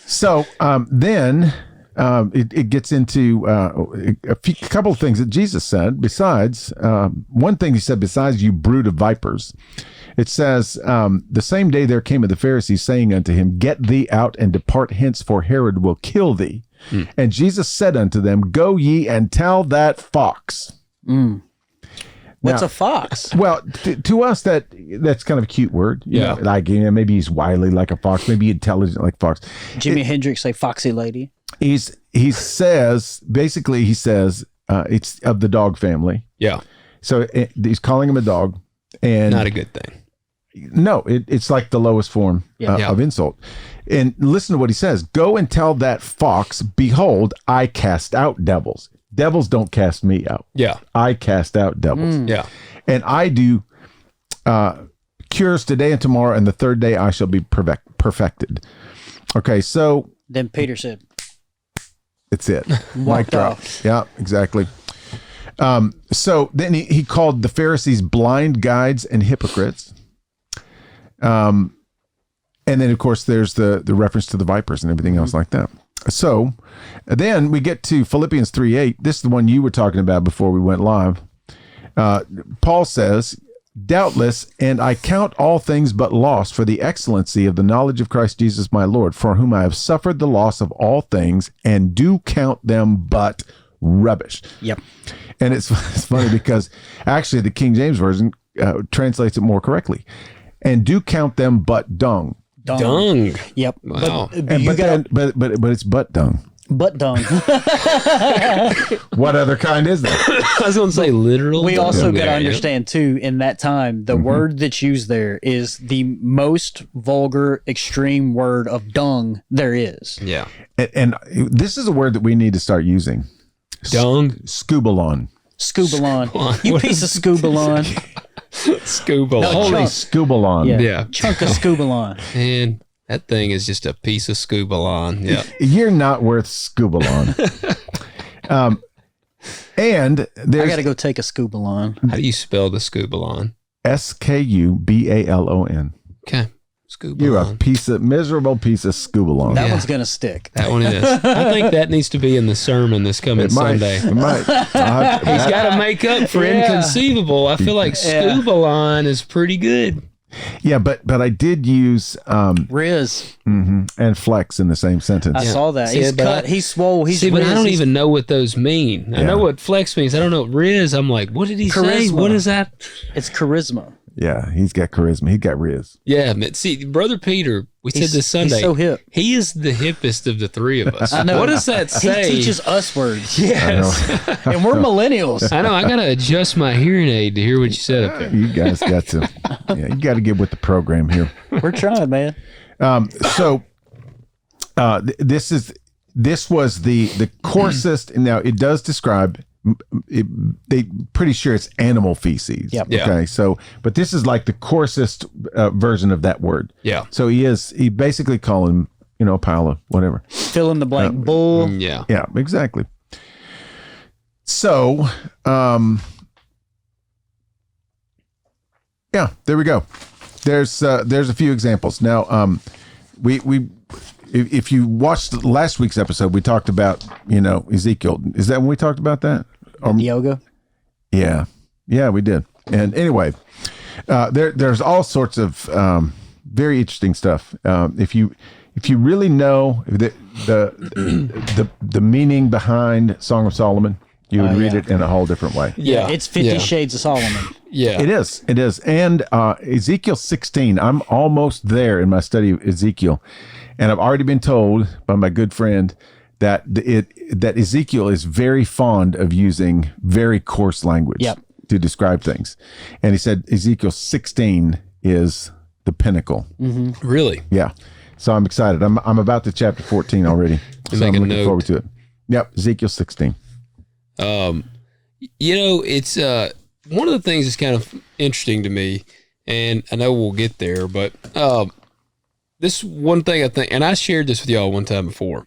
So then it gets into a couple of things that Jesus said. Besides, one thing he said, besides you brood of vipers, it says, the same day there came of the Pharisees saying unto him, get thee out and depart hence, for Herod will kill thee. And Jesus said unto them, go ye and tell that fox.
What's a fox?
Well, to us, that's kind of a cute word.
Yeah.
Like, maybe he's wily like a fox, maybe intelligent like a fox.
Jimi Hendrix say foxy lady.
He says, it's of the dog family.
Yeah.
So he's calling him a dog. And
not a good thing.
No, it's like the lowest form of insult. And listen to what he says. Go and tell that fox, behold, I cast out devils. Devils don't cast me out.
Yeah.
I cast out devils.
Yeah.
And I do cures today and tomorrow, and the third day I shall be perfected. Okay, so.
Then Peter said.
It's it. Mic drop. Yeah, exactly. So then he called the Pharisees blind guides and hypocrites. And then, of course, there's the reference to the vipers and everything else like that. So then we get to Philippians 3:8. This is the one you were talking about before we went live. Paul says, doubtless, and I count all things but loss for the excellency of the knowledge of Christ Jesus my Lord, for whom I have suffered the loss of all things, and do count them but rubbish.
Yep.
And it's funny because actually the King James Version translates it more correctly. And do count them but dung.
Dung.
Yep.
Wow.
But it's butt dung.
Butt dung.
What other kind is that?
I was going to say literal.
We
dung.
also got to
Yeah.
understand too, in that time, the word that's used there is the most vulgar, extreme word of dung there is.
Yeah.
And this is a word that we need to start using.
Dung.
Scubalon.
Scubalon. You piece of scubalon.
Scuba.
No,
Holy
chunk.
scubalon.
Yeah.
Yeah.
Chunk of scubalon.
And that thing is just a piece of scuba lawn. Yeah.
You're not worth scubalon. And
I
there's
got to go take a scubalon.
How do you spell the scuba lawn?
Scubalon.
Okay. Scuba
You're a
lawn.
miserable piece of scubalon.
That
Yeah.
one's going to stick.
That one is. I think that needs to be in the sermon this coming Sunday.
It might.
He's got to make up for
Yeah.
inconceivable. I feel like
Yeah.
scuba line is pretty good.
Yeah, but I did use
Riz.
and flex in the same sentence.
I saw that.
See,
He's
but
cut. He's swole. He's
See, but I
Riz.
don't
He's-
even know what those mean. I
Yeah.
know what flex means. I don't know what Riz. I'm like, what did he say?
Charisma.
What is that?
It's charisma.
Yeah, he's got charisma. He got Riz.
Yeah, but see, Brother Peter, we said this Sunday.
He's so hip.
He is the hippest of the three of us.
I know.
What does that say?
He teaches us words.
Yes.
And we're millennials.
I know. I got to adjust my hearing aid to hear what you said up there.
You guys got to, you got to get with the program here.
We're trying, man.
This was the coarsest. Now it does describe. They pretty sure it's animal feces.
Yep.
Yeah.
Okay. So, but this is like the coarsest version of that word.
Yeah.
So he basically calling him, a pile of whatever.
Fill in the blank. Bull.
Yeah.
Yeah, exactly. So, yeah, there we go. There's a few examples. Now, if you watched last week's episode, we talked about, Ezekiel. Is that when we talked about that?
Yoga.
Yeah, we did. And anyway, there's all sorts of very interesting stuff. If you really know the meaning behind Song of Solomon, you would read it in a whole different way.
Yeah.
It's 50 Shades of Solomon.
Yeah.
It is. And Ezekiel 16, I'm almost there in my study of Ezekiel. And I've already been told by my good friend that that Ezekiel is very fond of using very coarse language to describe things. And he said Ezekiel 16 is the pinnacle.
Really?
Yeah. So I'm excited. I'm about to chapter 14 already. So I'm looking forward to it. Yep. Ezekiel 16.
It's one of the things that's kind of interesting to me, and I know we'll get there, but this one thing I think, and I shared this with y'all one time before.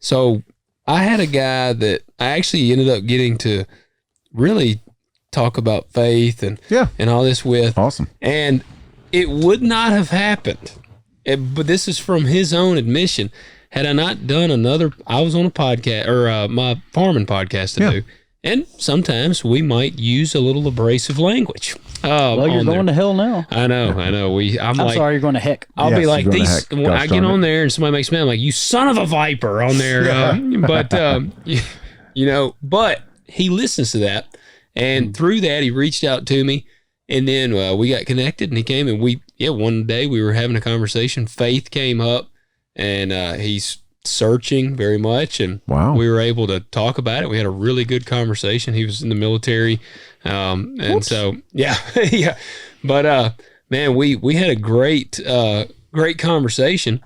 So I had a guy that I actually ended up getting to really talk about faith and all this with.
Awesome.
And it would not have happened, but this is from his own admission, had I not done I was on a podcast, or my farming podcast to do. And sometimes we might use a little abrasive language.
Well, you're going to hell now.
I know.
I'm sorry, you're going to heck.
I'll be like,
you're going to
these,
heck.
when I get on there and somebody makes me, I'm like, you son of a viper on there. But he listens to that. And through that, he reached out to me. And then we got connected and he came and one day we were having a conversation. Faith came up and he's searching very much, and we were able to talk about it. We had a really good conversation. He was in the military, and so yeah. But man, we had a great conversation,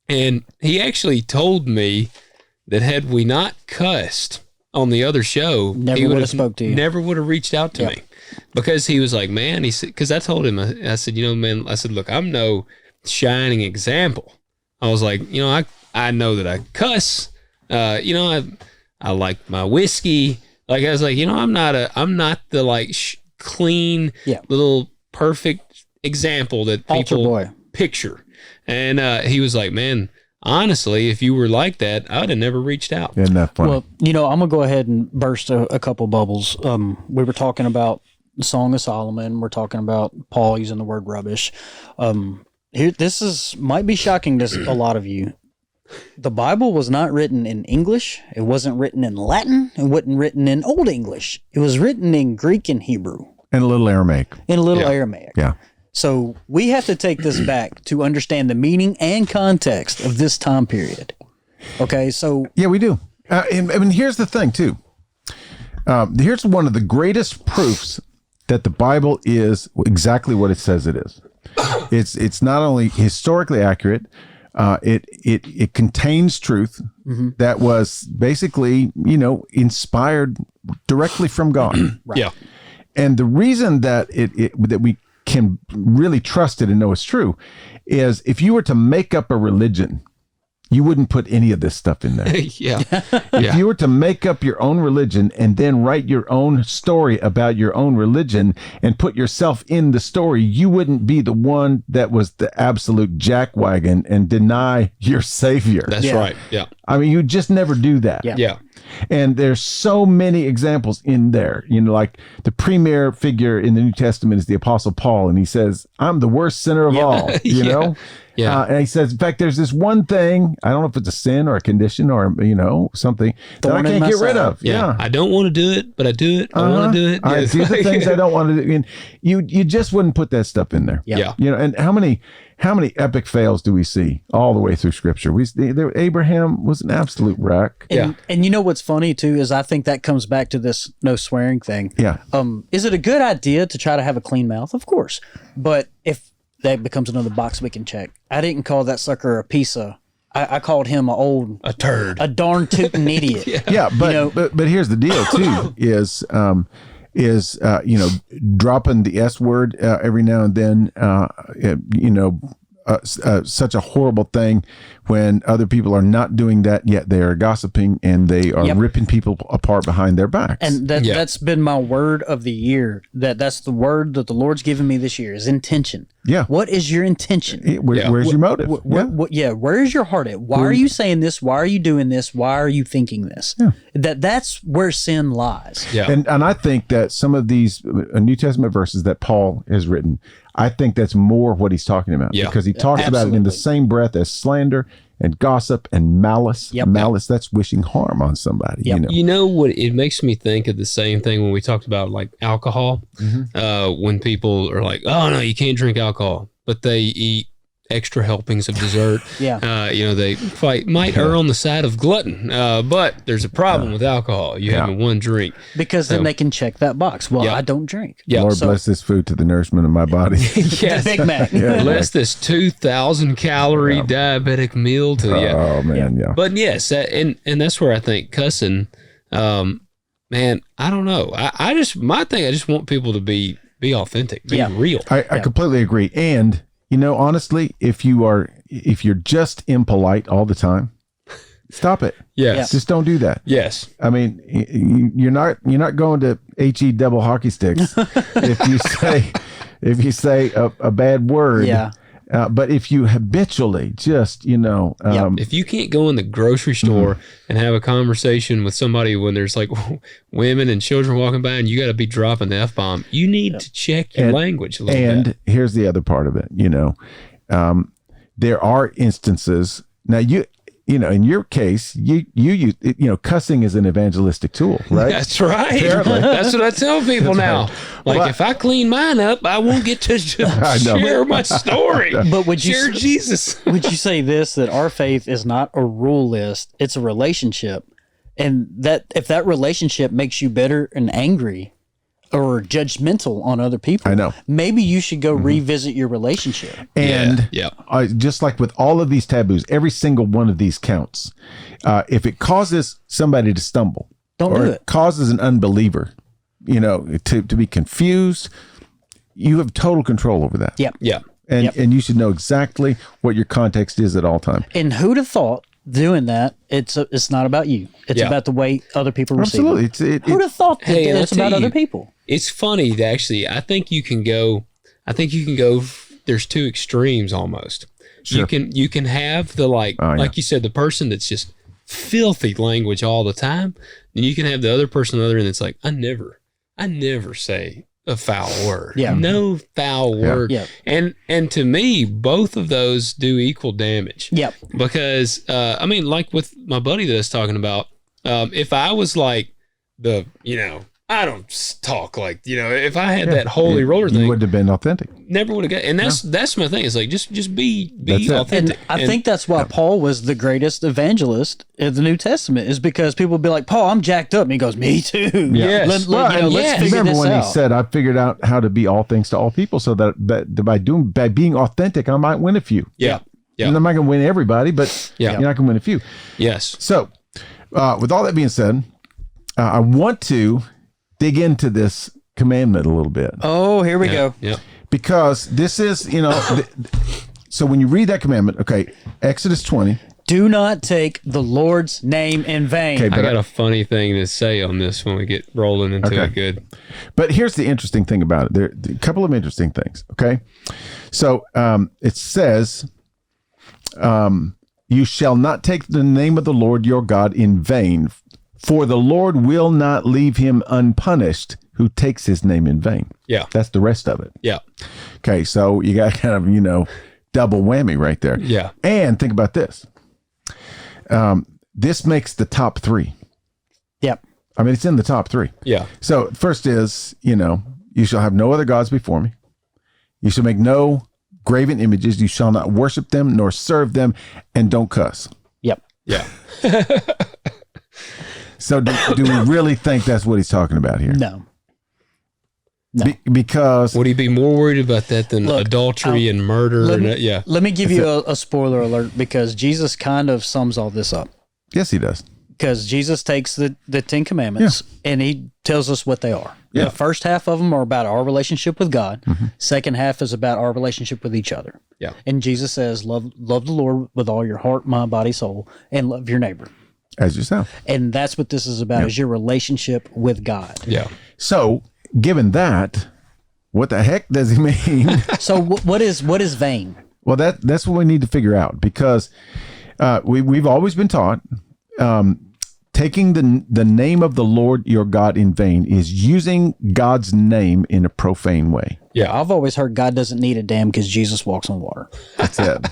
and he actually told me that had we not cussed on the other show,
never would have spoke to you.
Never would have reached out to me, because he was like, man, he said, because I told him, I said, man, I said, look, I'm no shining example. I was like, I know that I cuss. I like my whiskey, Like I was like, I'm not the like clean little perfect example that people picture. And he was like, man, honestly, if you were like that, I would have never reached out.
Isn't that funny?
Well, I'm going to go ahead and burst a couple bubbles. We were talking about the Song of Solomon. We're talking about Paul using the word rubbish. This might be shocking to a lot of you. The Bible was not written in English. It wasn't written in Latin. It wasn't written in Old English. It was written in Greek and Hebrew.
And a little Aramaic.
Aramaic.
Yeah.
So we have to take this back to understand the meaning and context of this time period. Okay, so...
Yeah, we do. And here's the thing, too. Here's one of the greatest proofs that the Bible is exactly what it says it is. It's not only historically accurate, it contains truth that was basically, inspired directly from God.
Right. Yeah.
And the reason that that we can really trust it and know it's true is if you were to make up a religion, you wouldn't put any of this stuff in there. If you were to make up your own religion and then write your own story about your own religion and put yourself in the story, you wouldn't be the one that was the absolute jackwagon and deny your savior.
That's right. Yeah.
I mean, you just never do that.
Yeah.
And there's so many examples in there, like the premier figure in the New Testament is the Apostle Paul. And he says, I'm the worst sinner of all, know?
Yeah.
And he says, in fact, there's this one thing, I don't know if it's a sin or a condition or, something that I can't get rid of. Yeah.
I don't want to do it, but I do it. I want to do it.
I do the things I don't want to do. And you just wouldn't put that stuff in there.
Yeah.
And how many epic fails do we see all the way through Scripture? Abraham was an absolute wreck.
And you know what's funny too is I think that comes back to this no swearing thing.
Yeah.
Is it a good idea to try to have a clean mouth? Of course. But if that becomes another box we can check. I didn't call that sucker a piece of. I called him a
turd,
a darn tootin' idiot.
But here's the deal too is dropping the S word every now and then. Such a horrible thing when other people are not doing that, yet they are gossiping and they are ripping people apart behind their backs.
And that's been my word of the year. That's the word that the Lord's given me this year is intention.
Yeah.
What is your intention?
Where's your motive?
Where is your heart at? Why are you saying this? Why are you doing this? Why are you thinking this?
Yeah.
That's where sin lies.
Yeah.
And I think that some of these New Testament verses that Paul has written, I think that's more what he's talking about.
Yeah.
Because he talks about it in the same breath as slander and gossip and malice.
Yep.
Malice, that's wishing harm on somebody.
Yep.
You know what? It makes me think of the same thing when we talked about like alcohol. When people are like, "Oh no, you can't drink alcohol," but they eat extra helpings of dessert. They might err on the side of glutton, but there's a problem with alcohol. You having one drink
because then they can check that box. Well, I don't drink.
Lord bless this food to the nourishment of my body.
Yes. Big Mac.
Bless this 2,000 calorie diabetic meal to you.
Oh man,
But yes, and that's where I think cussing. Man, I don't know. I just want people to be authentic, be real.
I completely agree. And honestly, if you're just impolite all the time, stop it.
Yes.
Just don't do that.
Yes.
I mean, you're not going to HE double hockey sticks if you say a bad word.
Yeah.
But if you habitually just,
if you can't go in the grocery store and have a conversation with somebody when there's like women and children walking by and you got to be dropping the F-bomb, you need to check your language a little bit.
And here's the other part of it, there are instances now in your case, you use cussing is an evangelistic tool, right?
That's right.
Apparently.
That's what I tell people now.
Right.
Like, if I clean mine up, I won't get to share my story.
But would you
share Jesus?
Would you say this, that our faith is not a rule list, it's a relationship, and that if that relationship makes you bitter and angry or judgmental on other people,
I know,
maybe you should go revisit your relationship.
And just like with all of these taboos, every single one of these counts. If it causes somebody to stumble,
don't do it.
Causes an unbeliever, to be confused, you have total control over that.
Yep.
Yeah.
And you should know exactly what your context is at all times.
And who'd have thought doing that, it's not about you. It's about the way other people receive it.
Absolutely.
Who'd have thought that it's about other people?
It's funny, actually. I think you can go, there's two extremes almost. Sure. You can have the like you said, the person that's just filthy language all the time. And you can have the other person on the other end that's like, I never say a foul word. Yeah. No foul word. Yeah. And to me, both of those do equal damage.
Yep.
Because I mean, like with my buddy that I was talking about, if I was like I don't talk like, if I had that holy roller thing,
you would have been authentic.
Never would have got. And that's my thing. It's like, just be authentic.
And I think that's why Paul was the greatest evangelist in the New Testament, is because people would be like, Paul, I'm jacked up. And he goes, me too.
Yeah.
Let's figure
Remember
this
when
out.
he said, I figured out how to be all things to all people, so that by being authentic, I might win a few.
Yeah. Yeah.
And I'm not going to win everybody, but you're not going to win a few.
Yes.
So with all that being said, I want to dig into this commandment a little bit.
Oh, here we go.
Yeah.
Because this is, so when you read that commandment, okay, Exodus 20.
Do not take the Lord's name in vain.
Okay, I got a funny thing to say on this when we get rolling into it good.
But here's the interesting thing about it. There are a couple of interesting things, okay? So it says, you shall not take the name of the Lord your God in vain, for the Lord will not leave him unpunished who takes his name in vain.
Yeah.
That's the rest of it.
Yeah.
Okay, so you got kind of, double whammy right there.
Yeah.
And think about this. This makes the top three.
Yep.
I mean, it's in the top three.
Yeah.
So first is, you shall have no other gods before me. You shall make no graven images. You shall not worship them nor serve them, and don't cuss.
Yep.
Yeah.
So do we really think that's what he's talking about here?
No.
Because
would he be more worried about that than adultery and murder?
Let me give you a spoiler alert, because Jesus kind of sums all this up.
Yes, he does.
Because Jesus takes the 10 commandments and he tells us what they are. Yeah. The first half of them are about our relationship with God. Mm-hmm. Second half is about our relationship with each other.
Yeah.
And Jesus says, love the Lord with all your heart, mind, body, soul, and love your neighbor
as yourself.
And that's what this is about, is your relationship with God.
Yeah. So,
given that, what the heck does he mean?
So what is vain?
Well, that's what we need to figure out, because we've always been taught taking the name of the Lord your God in vain is using God's name in a profane way.
Yeah, I've always heard God doesn't need a dam because Jesus walks on water.
That's it.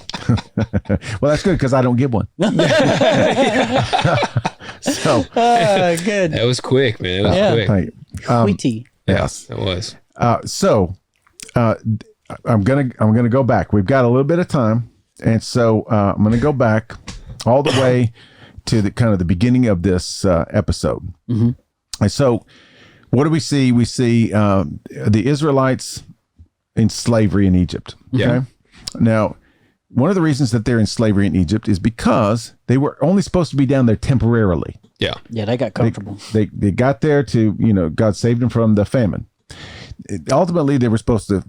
Well, that's good, because I don't give one. So
good.
That was quick, man. That was quick.
Quitty.
Yes,
it was.
So I'm gonna go back. We've got a little bit of time, and so I'm gonna go back all the way to the kind of the beginning of this episode. Mm-hmm. And so, what do we see? We see the Israelites in slavery in Egypt. Okay. Yeah. Now, one of the reasons that they're in slavery in Egypt is because they were only supposed to be down there temporarily.
Yeah.
Yeah, they got comfortable.
They got there to, God saved them from the famine. Ultimately, they were supposed to,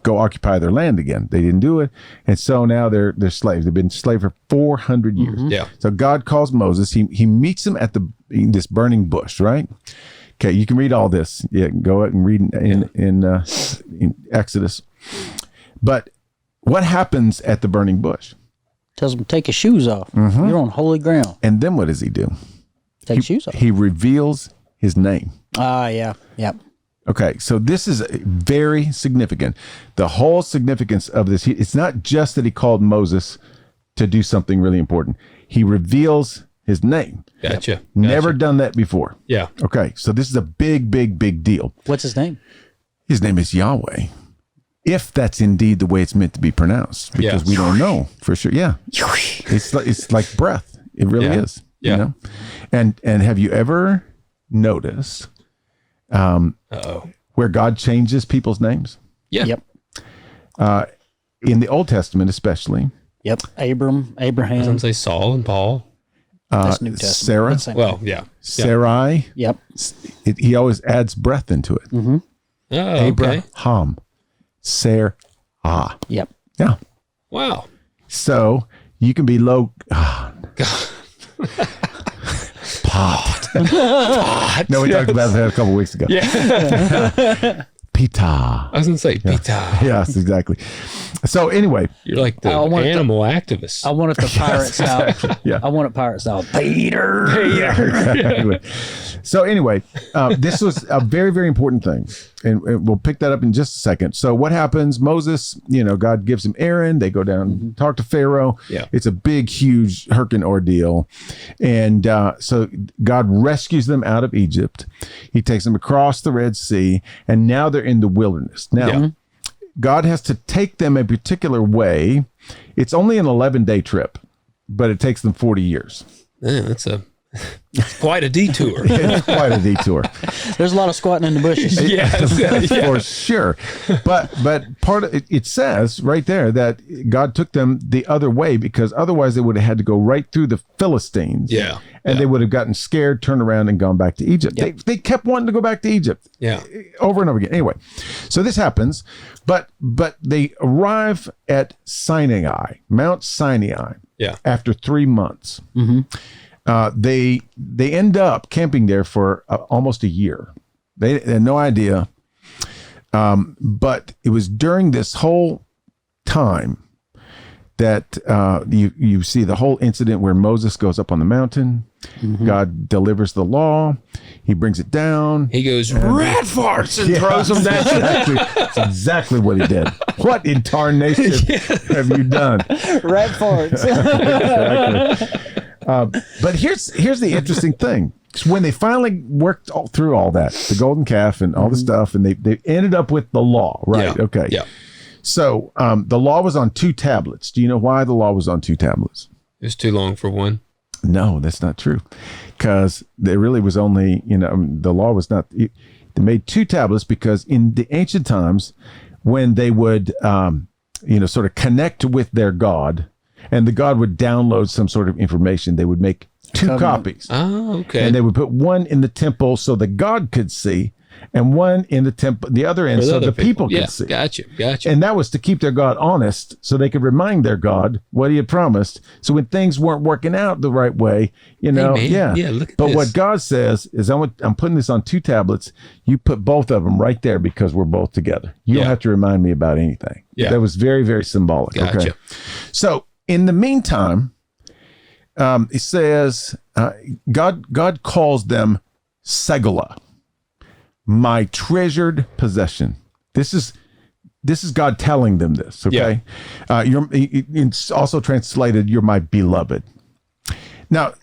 go occupy their land again. They didn't do it. And so now they're slaves. They've been slaves for 400 years.
Mm-hmm. Yeah.
So God calls Moses. He meets him at this burning bush, right? Okay, you can read all this. Yeah, go ahead and read in Exodus. But what happens at the burning bush?
Tells him, take your shoes off. Mm-hmm. You're on holy ground.
And then what does he do?
Take shoes off.
He reveals his name.
Yeah. Yep.
Okay, so this is very significant. The whole significance of this, it's not just that he called Moses to do something really important. He reveals his name.
Gotcha.
Never done that before.
Yeah.
Okay, so this is a big, big, big deal.
What's his name?
His name is Yahweh. If that's indeed the way it's meant to be pronounced, because we don't know for sure. Yeah. It's like breath. It really is.
Yeah.
And have you ever noticed where God changes people's names?
Yeah.
Yep.
In the Old Testament, especially.
Yep. Abraham.
I was going to say Saul and Paul.
That's New Testament.
Sarah.
Well, yeah.
Sarai.
Yep.
He always adds breath into it.
Mm-hmm.
Oh,
Abraham. Sarah.
Yep.
Yeah.
Wow.
So You can be low. Pot. No, we talked about that a couple weeks ago.
Yeah.
Pita.
I was going to say pita.
Yes, exactly. So anyway.
You're like the animal activist.
I want it the pirate style.
Yeah.
I want it pirate style. Peter.
Exactly. So anyway, this was a very, very important thing. And we'll pick that up in just a second. So what happens? Moses, God gives him Aaron. They go down and talk to Pharaoh.
Yeah.
It's a big, huge Hurricane ordeal. And so God rescues them out of Egypt. He takes them across the Red Sea. And now they're in the wilderness. Now, God has to take them a particular way. It's only an 11-day trip, but it takes them 40 years.
Yeah, that's quite a detour.
It's quite a detour.
There's a lot of squatting in the bushes.
Yes,
for sure. But part of it says right there that God took them the other way because otherwise they would have had to go right through the Philistines.
Yeah.
And they would have gotten scared, turned around, and gone back to Egypt. Yep. They kept wanting to go back to Egypt.
Yeah.
Over and over again. Anyway, so this happens, but they arrive at Sinai, Mount Sinai.
Yeah.
After 3 months. They end up camping there for almost a year. They had no idea. But it was during this whole time that you see the whole incident where Moses goes up on the mountain. God delivers the law. He brings it down.
He goes, rat farts, and throws them down.
That's exactly what he did. What in tarnation have you done?
Rat farts.
Exactly. But here's the interesting thing. When they finally worked through all that, the golden calf and all the stuff, and they ended up with the law, right?
Yeah.
Okay.
Yeah.
So the law was on 2 tablets. Do you know why the law was on 2 tablets?
It was too long for one.
No, that's not true. Because there really was only, the law was not, they made 2 tablets because in the ancient times, when they would, sort of connect with their God, and the God would download some sort of information, they would make 2 copies.
Oh, okay.
And they would put one in the temple so the God could see, and one in the temple, the other end, so the people could see.
Gotcha.
And that was to keep their God honest, so they could remind their God what he had promised. So when things weren't working out the right way,
look at
But
this.
what God says is, I'm putting this on 2 tablets. You put both of them right there because we're both together. You don't have to remind me about anything.
Yeah.
That was very, very symbolic.
Gotcha.
Okay. So in the meantime, it says God calls them Segula, my treasured possession. This is God telling them this. Okay. It's also translated, you're my beloved. Now,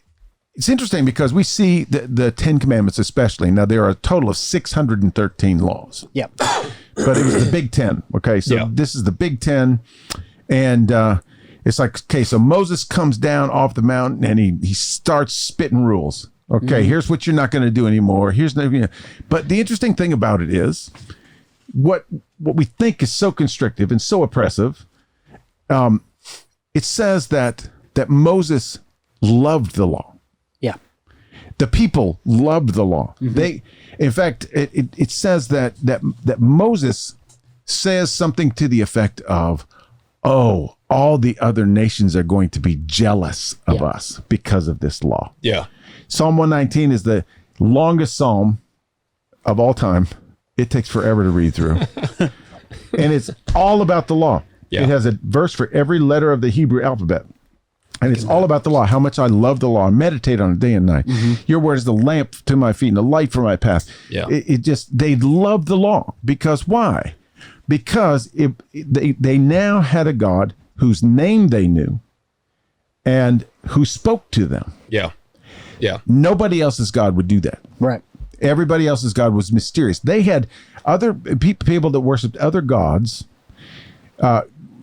it's interesting because we see the 10 Commandments, especially. Now, there are a total of 613 laws.
Yep.
But it was the Big 10. Okay. So this is the Big 10. And it's like, okay, so Moses comes down off the mountain and he starts spitting rules. Okay, here's what you're not going to do anymore. But the interesting thing about it is what we think is so constrictive and so oppressive. It says that Moses loved the law. Yeah, the people loved the law. They, in fact, it says that Moses says something to the effect of, "Oh, all the other nations are going to be jealous of us because of this law."
Yeah.
Psalm 119 is the longest psalm of all time. It takes forever to read through. And it's all about the law. Yeah. It has a verse for every letter of the Hebrew alphabet. And it's all about the law, how much I love the law. I meditate on it day and night. Your word is the lamp to my feet and the light for my path. Yeah. They love the law. Because why? Because they now had a God whose name they knew and who spoke to them.
Yeah. Yeah.
Nobody else's God would do that.
Right.
Everybody else's God was mysterious. They had other people that worshiped other gods,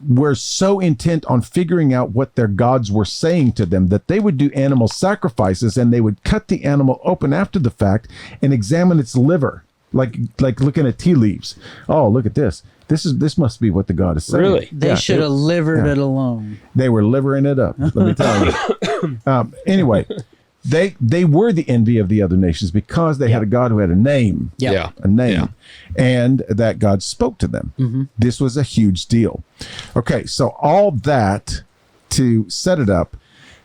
were so intent on figuring out what their gods were saying to them that they would do animal sacrifices, and they would cut the animal open after the fact and examine its liver, like looking at tea leaves. Oh, look at this. This must be what the God is saying.
Really?
They should have livered it alone.
They were livering it up. Let me tell you. Anyway. They were the envy of the other nations because they had a God who had a name. A name. And that God spoke to them. This was a huge deal. Okay, so all that to set it up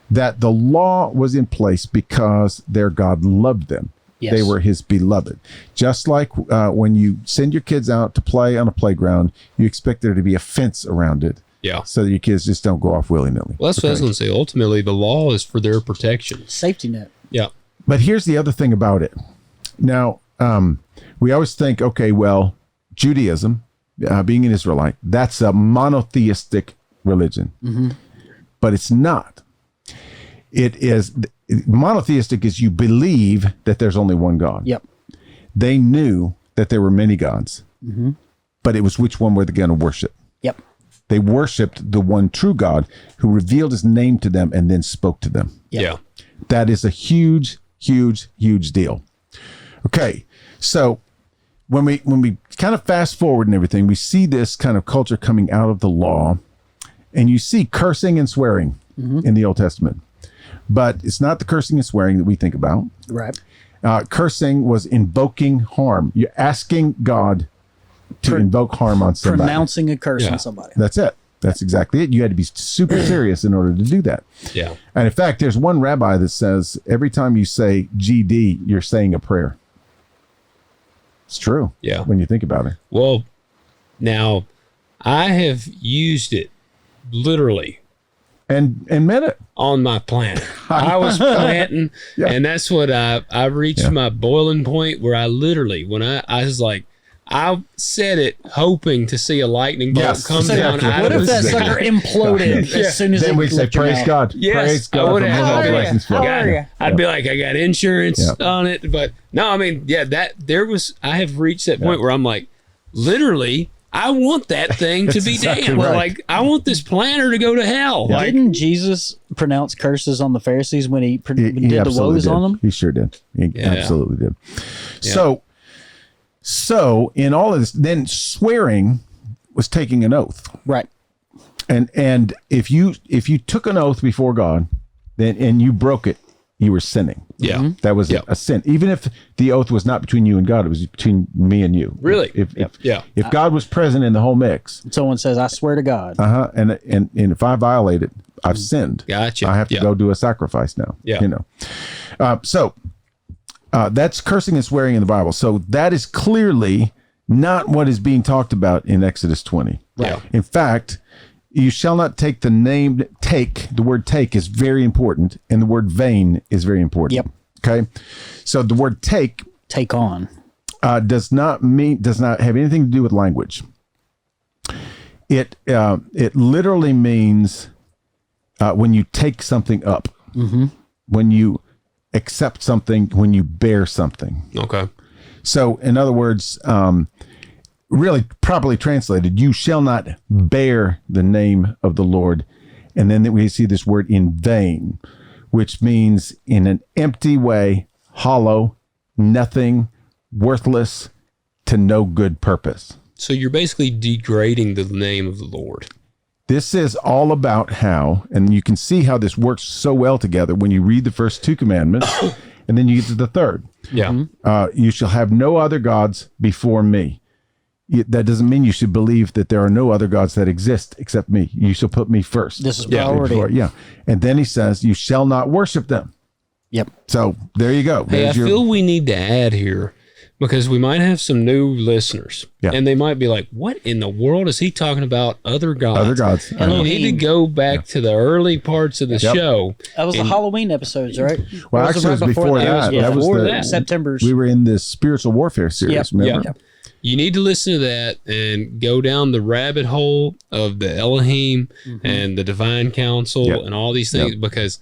that the law was in place because their God loved them. Yes. They were his beloved. Just like when you send your kids out to play on a playground, you expect there to be a fence around it.
Yeah.
So that your kids just don't go off willy-nilly.
Well, that's what I was going to say. Ultimately, the law is for their protection.
Safety net.
Yeah.
But here's the other thing about it. Now, we always think, okay, well, Judaism, being an Israelite, that's a monotheistic religion. Mm-hmm. But it's not. It is monotheistic is you believe that there's only one God.
Yep.
They knew that there were many gods, but it was which one were they going to worship?
Yep.
They worshiped the one true God who revealed his name to them and then spoke to them.
Yep.
Yeah.
That is a huge, huge, huge deal. Okay. So when we kind of fast forward and everything, we see this kind of culture coming out of the law, and you see cursing and swearing in the Old Testament. But it's not the cursing and swearing that we think about.
Right.
Cursing was invoking harm. You're asking God to invoke harm on somebody.
Pronouncing a curse on somebody.
That's it. That's exactly it. You had to be super serious in order to do that.
Yeah.
And in fact, there's one rabbi that says every time you say GD, you're saying a prayer. It's true.
Yeah.
When you think about it.
Well, now I have used it literally
and meant it
on my plant. I was planting, and that's what I reached my boiling point where I literally, when I was like, I said it hoping to see a lightning bolt come down.
What if that sucker imploded as soon as
then we say, praise God.
Yes,
praise God.
I would
have.
I'd be like, I got insurance on it. But no, I mean, I have reached that point where I'm like, literally, I want that thing to be
exactly
damned.
Right.
Like, I want this planter to go to hell.
Yeah. Didn't Jesus pronounce curses on the Pharisees when he did the woes on them?
He sure did. He absolutely did. Yeah. So in all of this, then swearing was taking an oath.
Right.
And if you took an oath before God, and you broke it, you were sinning.
Yeah.
That was a sin. Even if the oath was not between you and God, it was between me and you.
Really?
If God was present in the whole mix.
Someone says, I swear to God.
And if I violate it, I've sinned.
Gotcha.
I have to go do a sacrifice now.
Yeah.
You know. So that's cursing and swearing in the Bible. So that is clearly not what is being talked about in Exodus 20.
Right.
In fact, you shall not take the name, the word take is very important, and the word vain is very important.
Yep.
Okay. So the word take
on
does not have anything to do with language. It literally means when you take something up, when you accept something, when you bear something.
Okay.
So in other words, really properly translated, you shall not bear the name of the Lord. And then we see this word in vain, which means in an empty way, hollow, nothing, worthless, to no good purpose.
So you're basically degrading the name of the Lord.
This is all about how, and you can see how this works so well together when you read the first two commandments, and then you get to the third.
Yeah.
You shall have no other gods before me. That doesn't mean you should believe that there are no other gods that exist except me. You shall put me first.
This is priority.
And then he says, you shall not worship them.
Yep.
So there you go.
Hey, I feel we need to add here, because we might have some new listeners, and they might be like, what in the world is he talking about? Other gods.
Other gods.
And you need to go back to the early parts of the show.
That was the Halloween episodes, right?
Well, actually, it was before that.
That was
the
September's.
We were in this spiritual warfare series, remember?
Yep. You need to listen to that and go down the rabbit hole of the Elohim and the divine council and all these things, because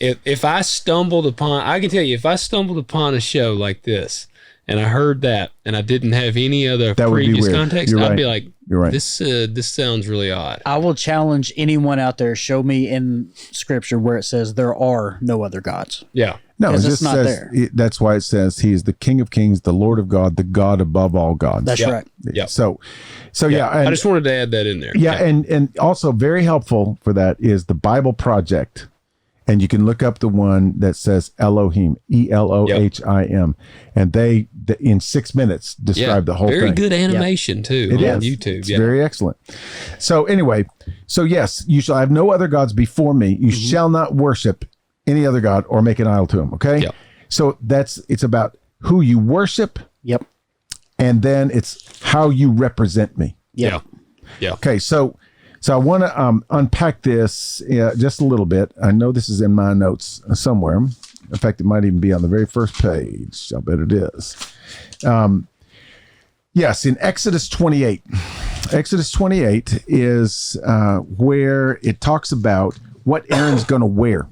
if I stumbled upon, I can tell you, if I stumbled upon a show like this and I heard that and I didn't have any other previous context, I'd be like, this sounds really odd.
I will challenge anyone out there, show me in scripture where it says there are no other gods.
Yeah.
No, it just
not
says,
there.
That's why it says he is the King of Kings, the Lord of God, the God above all gods.
That's right.
Yeah. So yeah. And,
I just wanted to add that in there.
Yeah. And also very helpful for that is the Bible Project. And you can look up the one that says Elohim, Elohim, and they in 6 minutes describe the whole
very
thing.
Very good animation too on YouTube.
It's very excellent. So anyway, yes, you shall have no other gods before me. You shall not worship any other god or make an idol to him. Okay.
Yep.
So it's about who you worship.
Yep.
And then it's how you represent me.
Yeah. Yeah.
Okay. So I want to unpack this just a little bit. I know this is in my notes somewhere. In fact, it might even be on the very first page. I bet it is. Yes, in Exodus 28. Exodus 28 is where it talks about what Aaron's going to wear,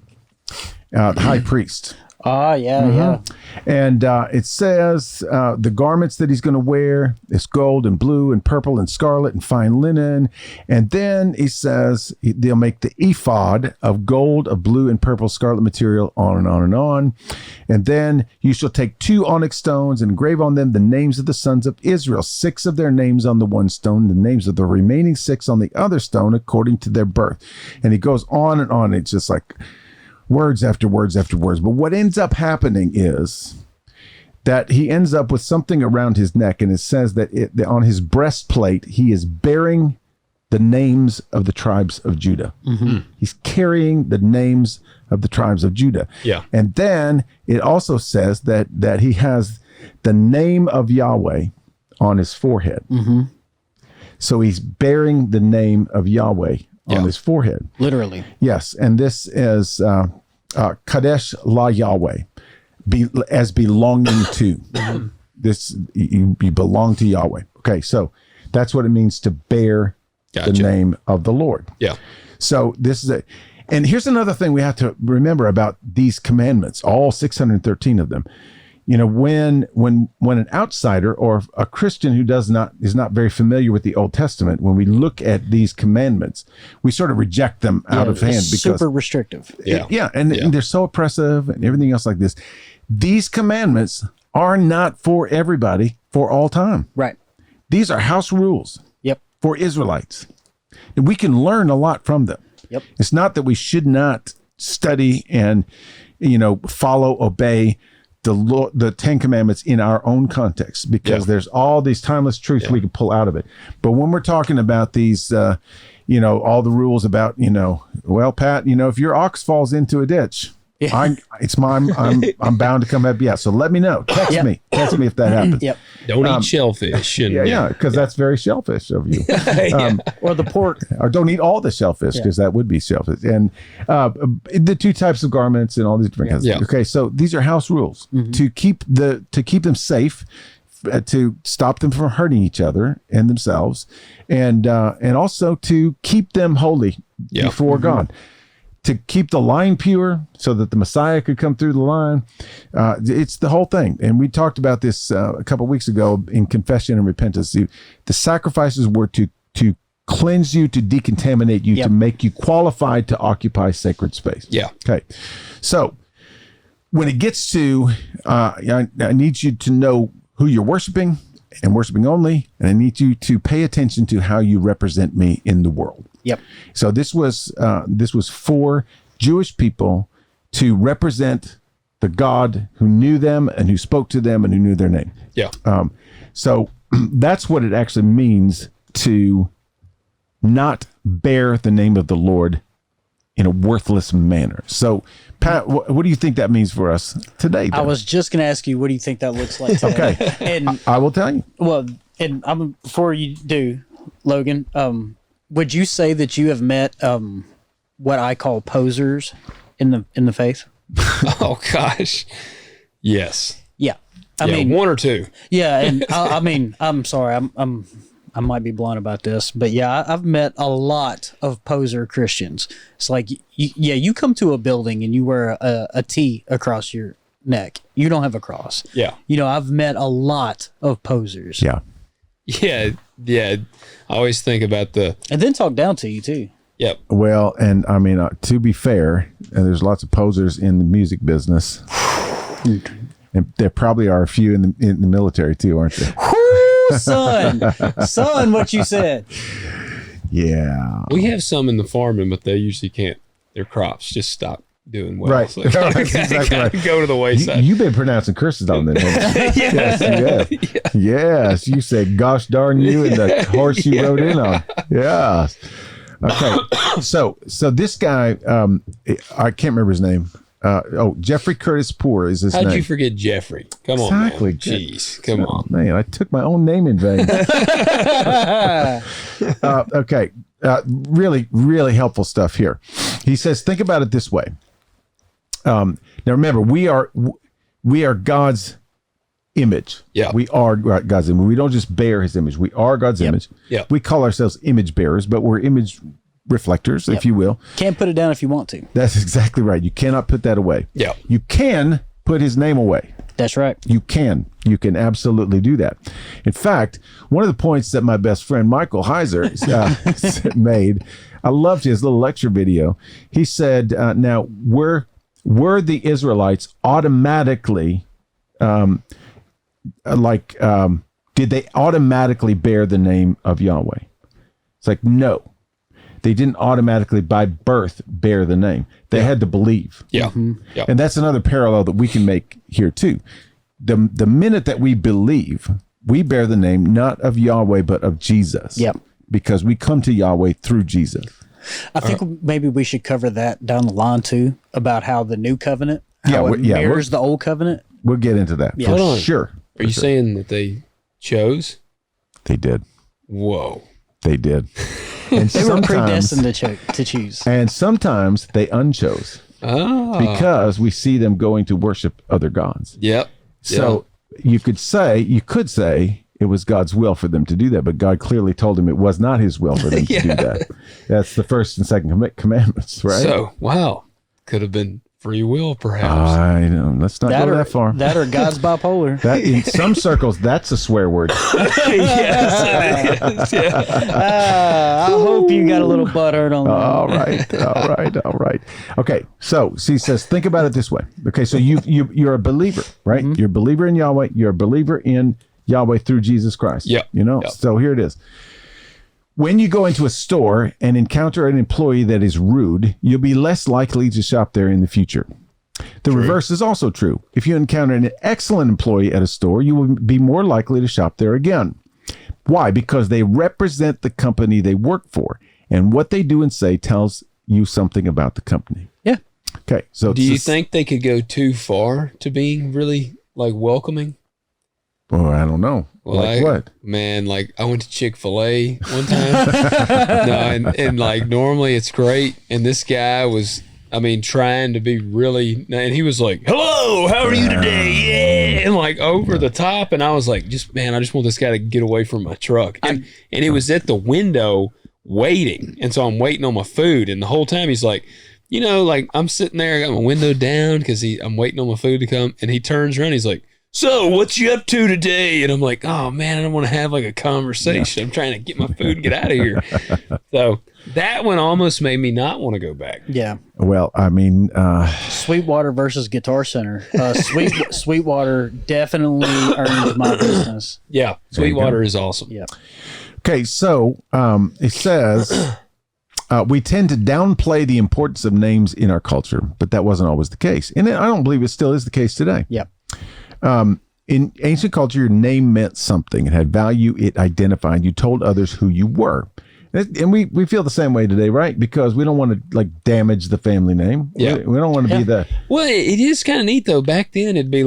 the high priest.
Yeah.
And it says the garments that he's going to wear is gold and blue and purple and scarlet and fine linen. And then he says they'll make the ephod of gold, of blue and purple scarlet material, on and on and on. And then you shall take 2 onyx stones and engrave on them the names of the sons of Israel, 6 of their names on the one stone, the names of the remaining 6 on the other stone according to their birth. And he goes on and on. It's just like words after words after words. But what ends up happening is that he ends up with something around his neck, and it says that on his breastplate, he is bearing the names of the tribes of Judah. Mm-hmm. He's carrying the names of the tribes of Judah.
Yeah.
And then it also says that he has the name of Yahweh on his forehead. Mm-hmm. So he's bearing the name of Yahweh on his forehead.
Literally.
Yes. And this is Kadesh La Yahweh, as belonging to. This, you belong to Yahweh. Okay. So that's what it means to bear the name of the Lord. Yeah. So this is and here's another thing we have to remember about these commandments, all 613 of them. You know, when an outsider or a Christian who is not very familiar with the Old Testament, when we look at these commandments, we sort of reject them out of hand because
super restrictive.
And they're so oppressive and everything else like this. These commandments are not for everybody for all time.
Right.
These are house rules. Yep. For Israelites, and we can learn a lot from them. Yep. It's not that we should not study and follow, obey the 10 commandments in our own context, because there's all these timeless truths we can pull out of it. But when we're talking about these, all the rules about, well, Pat, if your ox falls into a ditch, I'm bound to come back. Yeah. So let me know. Text me if that happens.
Yep. Don't eat shellfish.
Because that's very shellfish of you.
Or the pork.
Or don't eat all the shellfish, because that would be shellfish. And the 2 types of garments and all these different kinds of things. Okay. So these are house rules to keep them safe, to stop them from hurting each other and themselves, and also to keep them holy before God. To keep the line pure so that the Messiah could come through the line. It's the whole thing. And we talked about this a couple of weeks ago in Confession and Repentance. The sacrifices were to cleanse you, to decontaminate you, to make you qualified to occupy sacred space. Yeah. Okay. So when it gets to, I need you to know who you're worshiping and worshiping only, and I need you to pay attention to how you represent me in the world. Yep. So this was for Jewish people to represent the God who knew them and who spoke to them and who knew their name. Yeah. So that's what it actually means to not bear the name of the Lord in a worthless manner. So, Pat, what do you think that means for us today?
I was just going to ask you, what do you think that looks like today?
Okay. And I will tell you.
Well, and before you do, Logan, would you say that you have met what I call posers in the faith?
Oh gosh, yes.
Yeah, I mean
1 or 2.
Yeah, and I mean, I'm sorry, I might be blunt about this, but yeah, I've met a lot of poser Christians. It's like, you come to a building and you wear a T across your neck. You don't have a cross. Yeah. I've met a lot of posers.
Yeah.
Yeah. Yeah. I always think about and
then talk down to you too.
Yep. Well, and I mean, to be fair, and there's lots of posers in the music business. And there probably are a few in the military too, aren't there?
Son, what you said.
Yeah.
We have some in the farming, but they usually can't. Their crops just stop. doing well.
Right.
So
That's exactly right.
Go to the wayside.
You've been pronouncing curses on them. Yes, you have. Yes, you said "gosh darn you" and the horse you rode in on. Yes. Okay. So this guy, I can't remember his name. Jeffrey Curtis Poor is his name.
How'd you forget Jeffrey? Come on, man. Jeez, come on.
Man, I took my own name in vain. Okay. Really, really helpful stuff here. He says, think about it this way. Now remember, we are God's image.
Yeah.
We are God's image. We don't just bear his image. We are God's image.
Yeah.
We call ourselves image bearers, but we're image reflectors, if you will.
Can't put it down if you want to.
That's exactly right. You cannot put that away.
Yeah.
You can put his name away.
That's right.
You can absolutely do that. In fact, one of the points that my best friend Michael Heiser made, I loved his little lecture video. He said, now were the Israelites automatically did they automatically bear the name of Yahweh? It's like, no. They didn't automatically by birth bear the name. They had to believe.
Yeah.
Yeah. And that's another parallel that we can make here too. The minute that we believe, we bear the name not of Yahweh but of Jesus.
Yep.
Because we come to Yahweh through Jesus.
I think maybe we should cover that down the line too, about how the new covenant, how it mirrors the old covenant.
We'll get into that.
Yeah.
For
Hold on.
sure.
Are you saying that they chose?
They did.
Whoa.
They did. And
They were predestined to choose.
And sometimes they unchose.
Oh.
Because we see them going to worship other gods.
Yep.
So you could say it was God's will for them to do that, but God clearly told him it was not his will for them to do that. That's the first and second commandments, right?
So, wow. Could have been free will, perhaps.
I know. Let's not go that far.
That or God's bipolar.
That in some circles, that's a swear word.
Yes, it is. Yeah.
I hope you got a little butthurt on that.
All right. Okay, so he says, think about it this way. Okay, so you're a believer, right? Mm-hmm. You're a believer in Yahweh. You're a believer in Yahweh through Jesus Christ.
Yep.
So here it is. When you go into a store and encounter an employee that is rude, you'll be less likely to shop there in the future. The reverse is also true. If you encounter an excellent employee at a store, you will be more likely to shop there again. Why? Because they represent the company they work for, and what they do and say tells you something about the company.
Yeah.
Okay. So
do you think they could go too far to being really welcoming?
Oh, I don't know.
Well,
what?
Man, I went to Chick-fil-A one time. and normally it's great. And this guy was, trying to be really, and he was like, hello, how are you today? Yeah. And over the top. And I was like, I just want this guy to get away from my truck. And he was at the window waiting. And so I'm waiting on my food. And the whole time he's like, I'm sitting there, I got my window down because I'm waiting on my food to come. And he turns around, he's like, so what you up to today? And I'm like, oh man, I don't want to have a conversation. I'm trying to get my food and get out of here. So that one almost made me not want to go back.
Yeah.
Well,
Sweetwater versus Guitar Center. Sweetwater definitely earned my business.
Yeah. Sweetwater is awesome.
Yeah.
Okay. So it says, we tend to downplay the importance of names in our culture, but that wasn't always the case. And I don't believe it still is the case today.
Yeah.
In ancient culture, your name meant something. It had value. It identified. You told others who you were. And we feel the same way today, right? Because we don't want to damage the family name.
Yeah.
We don't want to be the...
Well, it is kind of neat though. Back then it'd be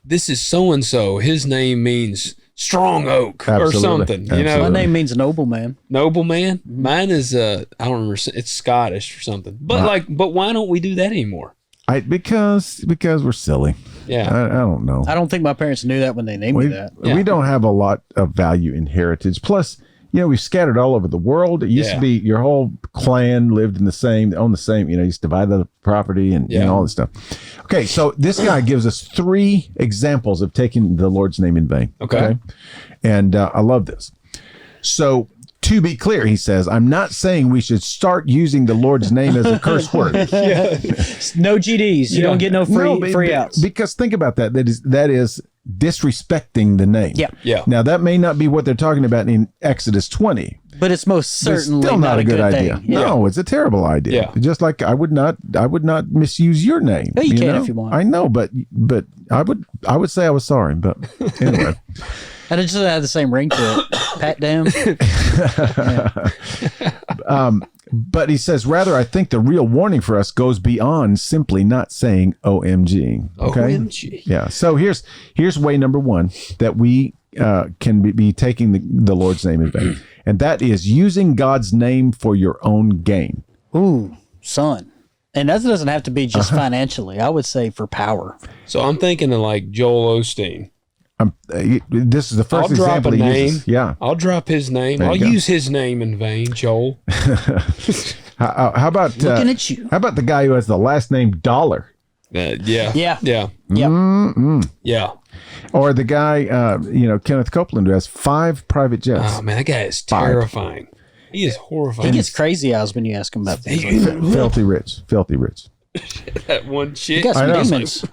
this is so-and-so. His name means strong oak. Absolutely. Or something.
Absolutely.
My name means noble man.
Noble man? Mm-hmm. Mine is, I don't remember. It's Scottish or something. But but why don't we do that anymore?
Because we're silly.
Yeah.
I don't know.
I don't think my parents knew that when they named me that.
We don't have a lot of value in heritage. Plus, we've scattered all over the world. It used to be your whole clan lived on the same, you just divided the property and all this stuff. Okay, so this guy gives us 3 examples of taking the Lord's name in vain.
Okay?
And I love this. So, to be clear, he says, I'm not saying we should start using the Lord's name as a curse word.
No GDs. You don't get no free outs.
Because think about that. That is disrespecting the name.
Yeah.
Yeah.
Now that may not be what they're talking about in Exodus 20.
But it's most
But it's
certainly
still not a good idea.
thing. Yeah.
No, it's a terrible idea.
Yeah.
Just like I would not misuse your name.
Well, you can
know?
if you want.
I know, but I would say I was sorry. But anyway,
And it just had the same ring to it. Pat down.
but he says rather, I think the real warning for us goes beyond simply not saying OMG. Okay.
OMG.
Yeah. So here's way number one that we can be taking the Lord's name in vain, and that is using God's name for your own gain.
Ooh, son. And that doesn't have to be just financially. I would say for power.
So I'm thinking of like Joel Osteen.
This is the first
I'll drop
example
a
he
name.
uses. Yeah.
I'll drop his name.
There you
I'll
go.
use his name in vain, Joel.
How about
Looking at you.
How about the guy who has the last name Dollar,
Yeah.
Yeah.
Yeah.
Yep.
Yeah.
or the guy Kenneth Copeland who has 5 private jets?
Oh man, that guy is terrifying. He is horrifying.
He gets crazy eyes when you ask him about things like that.
Filthy rich.
that one shit.
He got some
I know.
demons.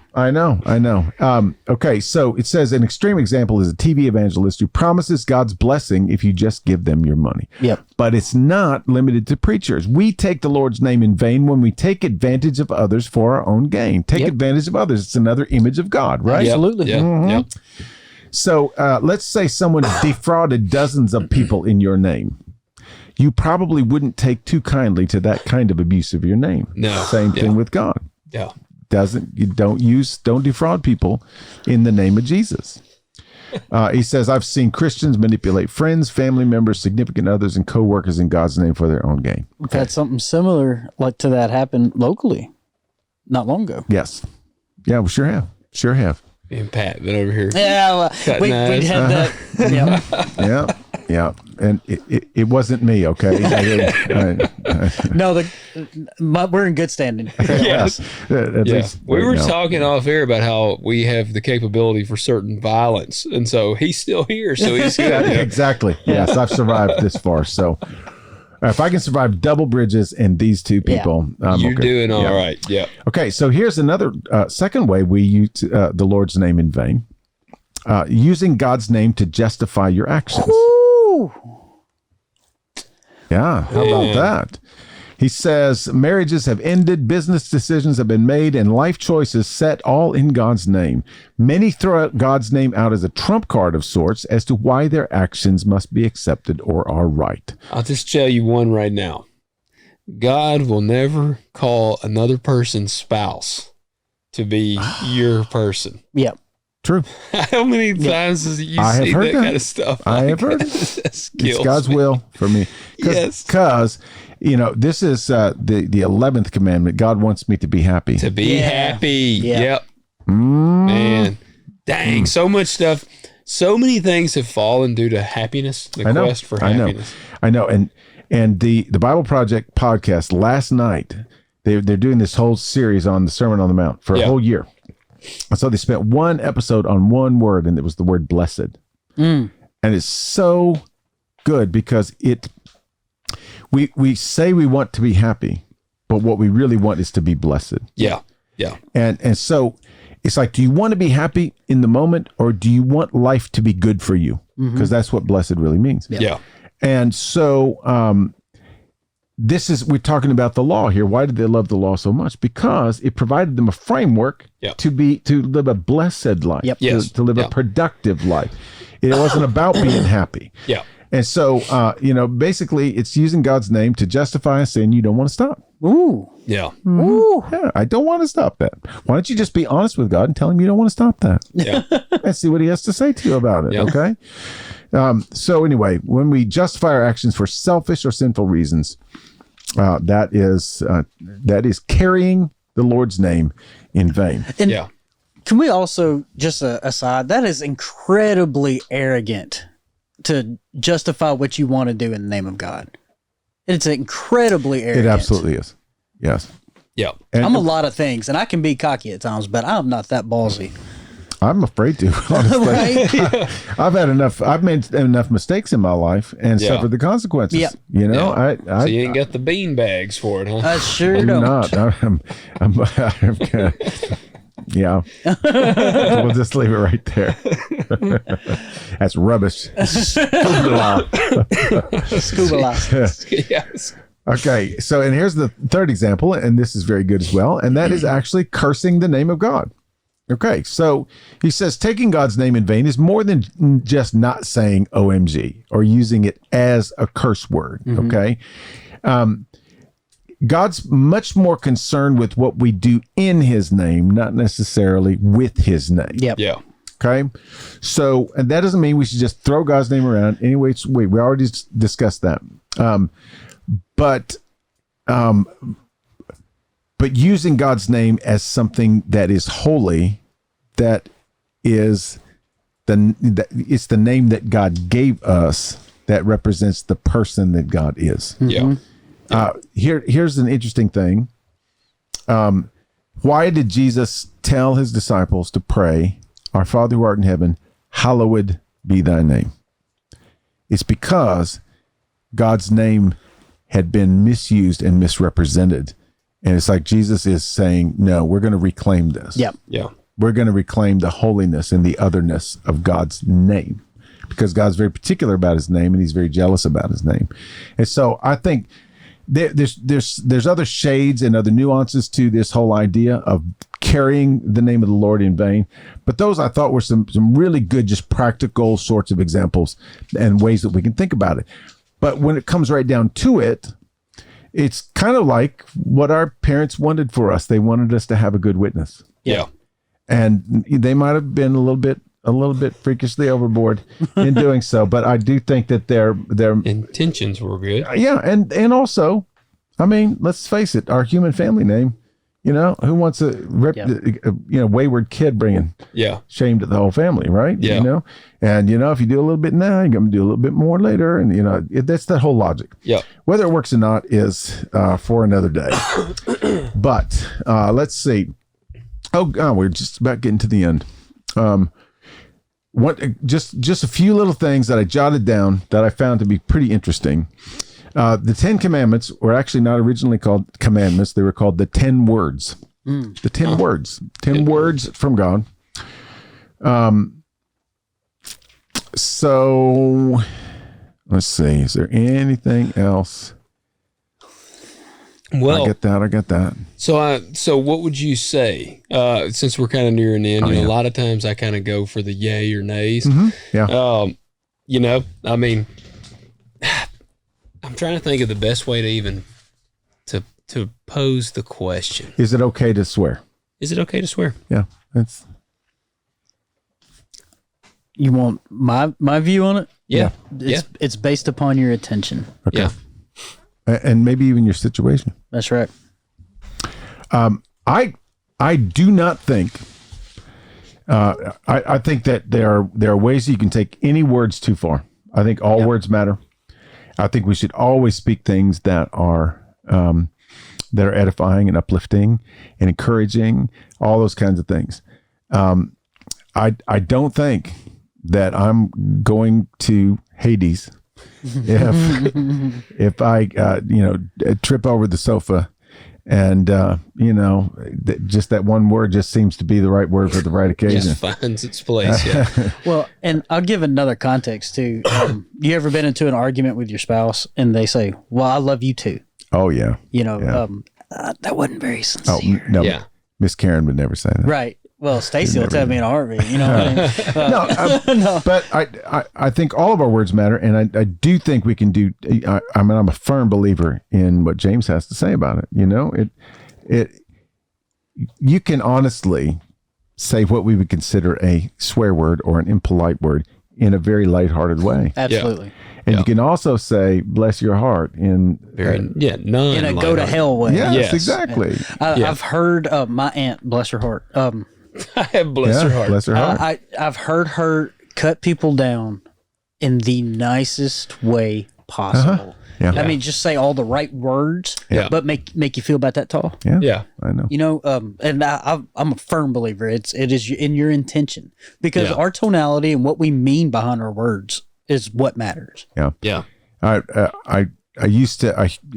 I know. Okay, so it says an extreme example is a TV evangelist who promises God's blessing if you just give them your money.
Yep.
But it's not limited to preachers. We take the Lord's name in vain when we take advantage of others for our own gain. Take advantage of others. It's another image of God, right?
Yep.
Absolutely.
Yeah. Yep.
So let's say someone defrauded dozens of people in your name. You probably wouldn't take too kindly to that kind of abuse of your name.
No.
Same thing with God.
Yeah.
Don't defraud people in the name of Jesus. He says, I've seen Christians manipulate friends, family members, significant others, and co-workers in God's name for their own gain.
We've had something similar like to that happen locally not long ago.
Yes. Yeah, we sure have.
Me and Pat been over here.
Yeah, well, we
Cutting
had that. Yeah.
Yeah. And it wasn't me, okay?
No, we're in good standing.
Yes.
At
Yeah.
least
We
right
were
now.
talking off air about how we have the capability for certain violence. And so he's still here. So he's good.
Yeah,
Yeah.
exactly. Yes, I've survived this far. So if I can survive double bridges and these two people, I'm
You're
okay.
doing all
Yeah.
right. Yeah.
Okay, so here's another second way we use the Lord's name in vain. Using God's name to justify your actions.
Ooh.
Yeah, how about that? He says marriages have ended, business decisions have been made, and life choices set all in God's name. Many throw out God's name out as a trump card of sorts as to why their actions must be accepted or are right.
I'll just tell you one right now. God will never call another person's spouse to be your person.
Yep.
True.
How many times has you
I have
see
heard
that
that.
kind of stuff?
I have heard
it.
It's God's will for me.
Yes.
Because, this is the 11th commandment. God wants me to be happy.
To be happy.
Yeah.
Yep.
Mm.
Man. Dang. So much stuff. So many things have fallen due to happiness, the
I know.
quest for happiness.
I know. And the Bible Project podcast last night, they're doing this whole series on the Sermon on the Mount for a whole year. And so they spent one episode on one word, and it was the word blessed. And it's so good because we say we want to be happy, but what we really want is to be blessed.
Yeah. Yeah.
And so it's like, do you want to be happy in the moment, or do you want life to be good for you? Because that's what blessed really means.
Yeah.
And so we're talking about the law here. Why did they love the law so much? Because it provided them a framework to live a blessed life, to live a productive life. It wasn't about being happy.
Yeah.
And so, basically it's using God's name to justify a sin you don't want to stop.
Ooh.
Yeah.
Ooh.
Yeah, I don't want to stop that. Why don't you just be honest with God and tell him you don't want to stop that?
Yeah.
And see what he has to say to you about it.
Yeah.
Okay. So anyway, when we justify our actions for selfish or sinful reasons, that is carrying the Lord's name in vain.
And
Yeah.
can we also, just aside, that is incredibly arrogant to justify what you want to do in the name of God. It's incredibly arrogant.
It absolutely is. Yes.
Yeah.
And
I'm a lot of things, and I can be cocky at times, but I'm not that ballsy.
I'm afraid to, honestly.
Right?
I've made enough mistakes in my life and suffered the consequences.
Yep.
I
So you ain't got the bean bags for it, huh?
I sure
do
don't.
not. Yeah. We'll just leave it right there. That's rubbish.
Scuba
Yes.
Okay. So, and here's the third example, and this is very good as well. And that is actually cursing the name of God. Okay. So he says taking God's name in vain is more than just not saying OMG or using it as a curse word. Okay. God's much more concerned with what we do in his name, not necessarily with his name.
Yep.
Yeah.
Okay. So, and that doesn't mean we should just throw God's name around any way. We already discussed that. But using God's name as something that is holy, that is it's the name that God gave us that represents the person that God is.
Yeah.
Here's an interesting thing. Why did Jesus tell his disciples to pray, "Our Father who art in heaven, hallowed be thy name"? It's because God's name had been misused and misrepresented. And it's like Jesus is saying, no, we're going to reclaim this.
Yep.
Yeah.
We're going to reclaim the holiness and the otherness of God's name, because God's very particular about his name and he's very jealous about his name. And so I think there's other shades and other nuances to this whole idea of carrying the name of the Lord in vain. But those I thought were some really good, just practical sorts of examples and ways that we can think about it. But when it comes right down to it, it's kind of like what our parents wanted for us. They wanted us to have a good witness.
Yeah.
And they might have been a little bit freakishly overboard in doing so, but I do think that their
Intentions were good.
yeah, and also, I mean, let's face it, our human family name. Who wants a wayward kid bringing shame to the whole family, right?
Yeah.
And if you do a little bit now, you're going to do a little bit more later, and that's the whole logic.
Yeah.
Whether it works or not is for another day. But let's see. Oh, we're just about getting to the end. Just a few little things that I jotted down that I found to be pretty interesting. The 10 Commandments were actually not originally called commandments. They were called the 10 words. The 10 words. 10 words from God. So let's see. Is there anything else?
Well,
I get that.
So what would you say? Since we're kind of nearing the end, a lot of times I kind of go for the yay or nays.
Yeah.
I mean, I'm trying to think of the best way to even to pose the question.
Is it okay to swear?
Is it okay to swear?
Yeah.
You want my view on it?
Yeah.
It's based upon your attention.
Okay.
Yeah.
And maybe even your situation.
That's right.
I do not think. I think that there are ways you can take any words too far. I think all words matter. I think we should always speak things that are edifying and uplifting and encouraging, all those kinds of things. I don't think that I'm going to Hades if I trip over the sofa and just that one word just seems to be the right word for the right occasion.
Just finds its place. Yeah.
Well, and I'll give another context too. You ever been into an argument with your spouse and they say, "Well, I love you too."
Oh yeah.
That wasn't very sincere.
Oh no.
Yeah.
Miss Karen would never say that.
Right. Well, Stacy will tell me in a heartbeat. You know what I mean?
No. But I think all of our words matter, and I do think we can do. I'm a firm believer in what James has to say about it. You can honestly say what we would consider a swear word or an impolite word in a very lighthearted way.
Absolutely.
And you can also say "bless your heart" in
none
in a go to hell way.
Yes, exactly.
I've heard my aunt, bless her heart.
I have bless her heart.
Bless her heart.
I've heard her cut people down in the nicest way possible.
Yeah.
I mean, just say all the right words, but make you feel about that tall.
Yeah.
I know.
And I'm a firm believer. It is in your intention, because our tonality and what we mean behind our words is what matters.
Yeah.
Yeah.
I I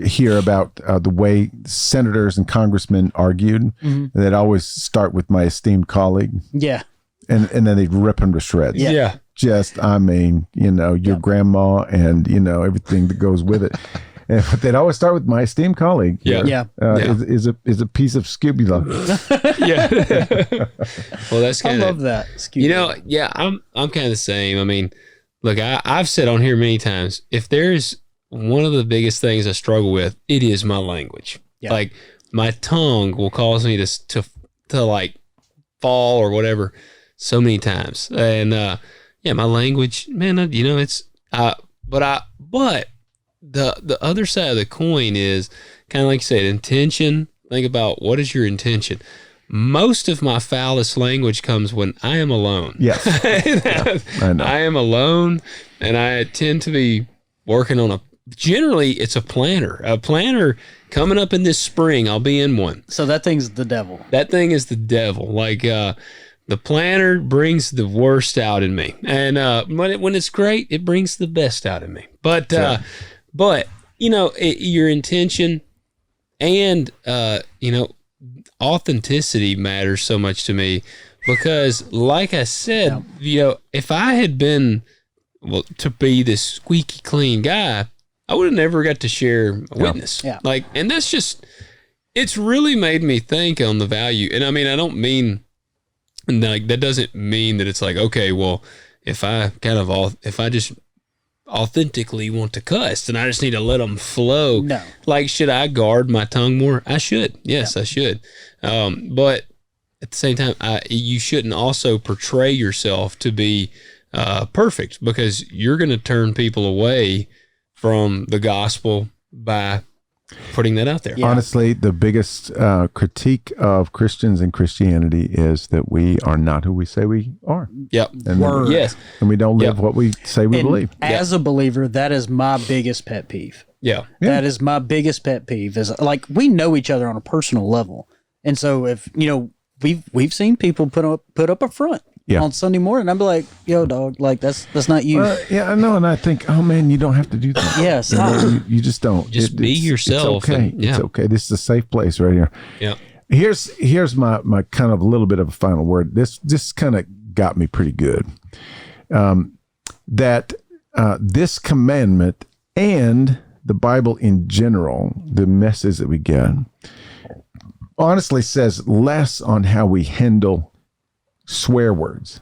hear about the way senators and congressmen argued. They'd always start with my esteemed colleague.
Yeah.
And then they'd rip him to shreds.
Yeah.
Just, I mean, your grandma and, everything that goes with it. But they'd always start with my esteemed colleague.
Yeah.
Is a piece of Scooby-Doo.
Yeah. Well, that's kind of.
I love that.
I'm kind of the same. I mean, look, I've said on here many times, if there's one of the biggest things I struggle with, it is my language. Yeah. Like my tongue will cause me to like fall or whatever so many times. And my language, man, it's but the other side of the coin is kind of like you said, intention. Think about what is your intention. Most of my foulest language comes when I am alone.
Yes.
I know. I am alone, and I tend to be working on generally it's a planner. A planner coming up in this spring, I'll be in one.
So that thing's the devil.
That thing is the devil. Like the planner brings the worst out in me. And when it's great, it brings the best out in me. But your intention and authenticity matters so much to me because, like I said, if I had been to be this squeaky clean guy, I would have never got to share a witness. Yeah. And that's just, it's really made me think on the value. And I mean, I don't mean that doesn't mean that it's like, okay, well, if I just authentically want to cuss, then I just need to let them flow. No. Like, should I guard my tongue more? I should. Yes, I should. But at the same time, you shouldn't also portray yourself to be perfect because you're going to turn people away from the gospel by putting that out there.
Yeah. Honestly, the biggest critique of Christians and Christianity is that we are not who we say we are.
Yep.
And
yes.
And we don't live what we say we believe.
As a believer, that is my biggest pet peeve.
Yeah.
That is my biggest pet peeve is like we know each other on a personal level. And so if, we've seen people put up a front on Sunday morning. I'd be like, yo, dog, like that's not you.
I know. And I think, oh man, you don't have to do that.
Yes.
You just don't.
Just be yourself.
It's okay. It's okay. This is a safe place right here.
Yeah.
Here's my kind of a little bit of a final word. This kind of got me pretty good. That this commandment and the Bible in general, the message that we get, honestly says less on how we handle swear words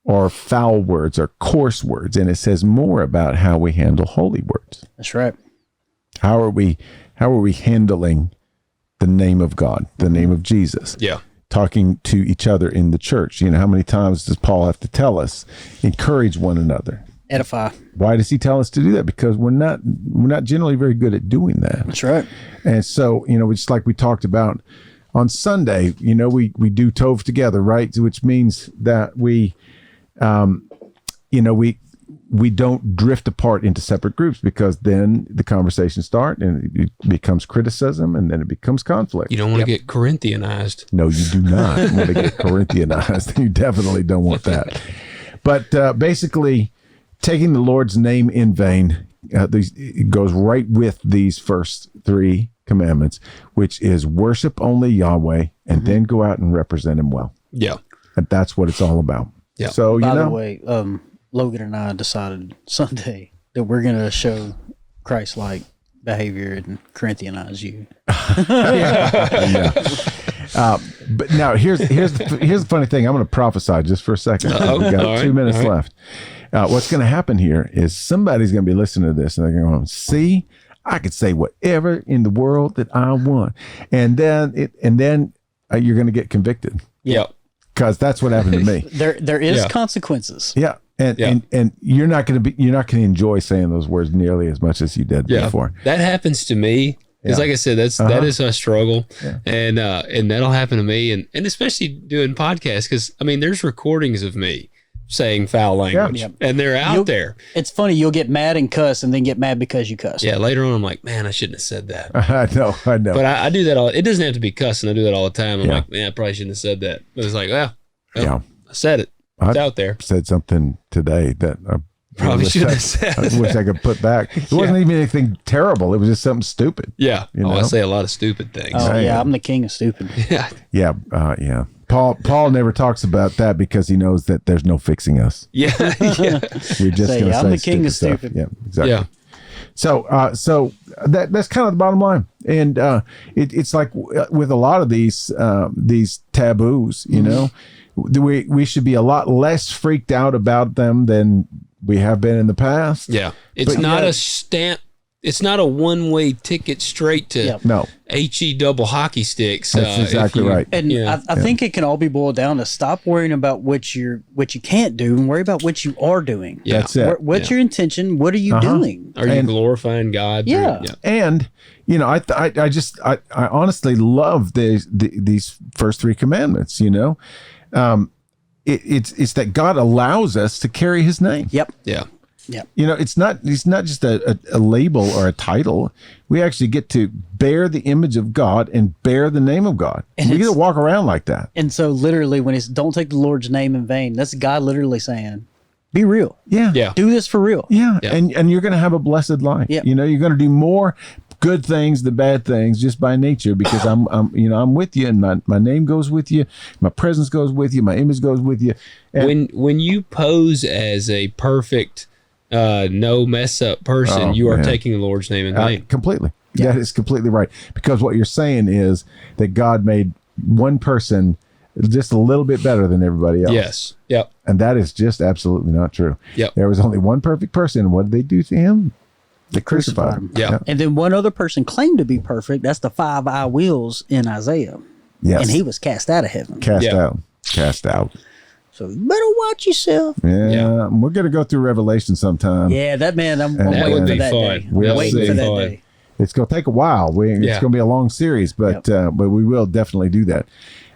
or foul words or coarse words, and it says more about how we handle holy words.
That's right.
How are we handling the name of God, the name of Jesus?
Yeah.
Talking to each other in the church. How many times does Paul have to tell us, encourage one another?
Edify.
Why does he tell us to do that? Because we're not generally very good at doing that.
That's right.
And so, just like we talked about on Sunday, we do Tov together, right? Which means that we don't drift apart into separate groups, because then the conversations start and it becomes criticism and then it becomes conflict.
You don't want to get Corinthianized.
No, you do not want to get Corinthianized. You definitely don't want that. But basically, taking the Lord's name in vain, it goes right with these first three commandments, which is worship only Yahweh and then go out and represent him well.
Yeah.
And that's what it's all about. Yeah. So,
By the way, Logan and I decided Sunday that we're going to show Christ-like behavior and Corinthianize you.
But now here's the funny thing. I'm going to prophesy just for a second. We've got 2 minutes left. What's going to happen here is somebody's going to be listening to this and they're going to see, I could say whatever in the world that I want, and then you're going to get convicted.
Yeah,
because that's what happened to me.
There is consequences.
Yeah. And you're not going to enjoy saying those words nearly as much as you did before.
That happens to me. Because like I said, that is a struggle, and that'll happen to me, and especially doing podcasts. Because there's recordings of me saying foul language, and they're out there.
It's funny, you'll get mad and cuss, and then get mad because you cuss.
Yeah, later on, I'm like, man, I shouldn't have said that.
I know.
But I do that all. It doesn't have to be cussing. I do that all the time. I'm like, man, I probably shouldn't have said that. But it's like, well, I said it. It's out there.
Said something today that
Probably should have said.
I wish I could put back. It wasn't even anything terrible. It was just something stupid.
Yeah.
You know?
I say a lot of stupid things.
Oh yeah, I'm the king of stupid.
Yeah.
Yeah. Yeah. Paul never talks about that because he knows that there's no fixing us.
Yeah. Yeah.
We're just going to say
I'm the king of
stuff.
stupid.
Yeah, exactly.
Yeah.
So that's kind of the bottom line, and it's like with a lot of these taboos, you know, we should be a lot less freaked out about them than we have been in the past.
Yeah. It's not a stamp. It's not a one-way ticket straight to
No.
HE double hockey sticks.
That's exactly right.
And I think it can all be boiled down to stop worrying about what you can't do and worry about what you are doing.
Yeah.
That's it.
What's your intention? What are you doing?
Are you glorifying God?
Yeah.
And you know, I honestly love these first three commandments. You know, it's that God allows us to carry His name.
Yep.
Yeah.
Yep.
You know, it's not just a label or a title. We actually get to bear the image of God and bear the name of God. And we get to walk around like that.
And so literally when it's don't take the Lord's name in vain, that's God literally saying, be real.
Yeah.
Yeah.
Do this for real.
Yeah.
Yeah.
And you're going to have a blessed life.
Yeah.
You know, you're going to do more good things than bad things just by nature because I'm with you and my name goes with you. My presence goes with you. My image goes with you. And
When you pose as a perfect no mess up person, you are taking the Lord's name in vain.
completely. That is completely right. Because what you're saying is that God made one person just a little bit better than everybody else.
Yes. Yep.
And that is just absolutely not true.
Yep.
There was only one perfect person. And what did they do to him? They crucified him.
Yeah.
And then one other person claimed to be perfect. That's the 5 eye wheels in Isaiah.
Yes.
And he was cast out of heaven.
Cast
Yeah.
out. Cast out.
So you better watch yourself.
Yeah. We're going to go through Revelation sometime.
Yeah, that man, I'm
That
waiting
would
for
be
that
fun.
day.
We'll
I'm waiting
see.
for that
Fun.
day.
It's going to take a while. It's
Yeah.
going to be a long series, but we will definitely do that.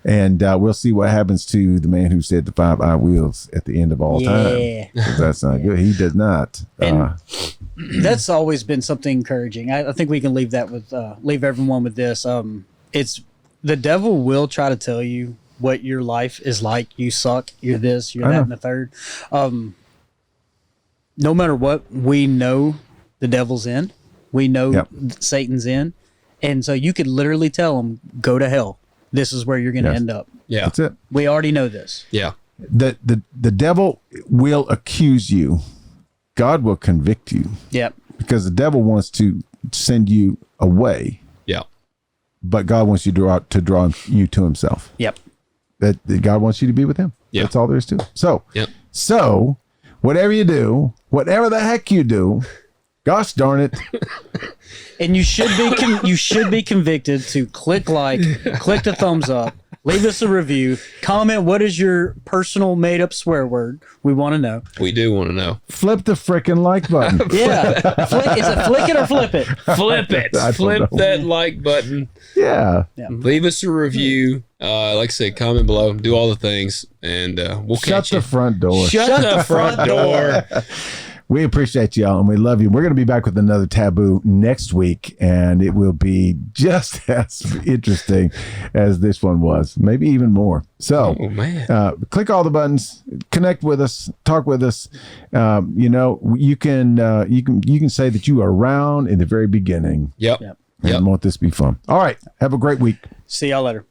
And we'll see what happens to the man who said the 5 eye wheels at the end of all time.
Yeah.
'Cause that's not good. He does not.
And that's always been something encouraging. I think we can leave that with leave everyone with this. It's the devil will try to tell you what your life is like. You suck. You're this. You're that, and the third. No matter what, we know the devil's in. We know Satan's in, and so you could literally tell him, "Go to hell. This is where you're going to end up."
Yeah.
That's it.
We already know this.
Yeah.
The devil will accuse you. God will convict you
Yep.
because the devil wants to send you away,
Yeah.
but God wants you to draw you to Himself.
Yep.
That God wants you to be with Him.
Yeah.
That's all there is to it. So,
Yep.
so whatever you do, whatever the heck you do, gosh darn it,
And you should be convicted to click like, click the thumbs up, leave us a review, comment what is your personal made up swear word. We want to know.
We do want to know.
flip the frickin' like button.
Yeah, is it flick it or flip it?
Flip it.
I don't
Flip
know.
that like button.
Yeah.
Leave us a review. Like I said, comment below. Do all the things, and we'll
Shut
catch
the
you.
front door.
Shut the front door.
We appreciate y'all and we love you. We're going to be back with another taboo next week, and it will be just as interesting as this one was, maybe even more. So,
Oh man.
click all the buttons, connect with us, talk with us. You know, you can say that you are around in the very beginning.
Yep.
Yep.
And
Yep.
won't this be fun? All right. Have a great week.
See y'all later.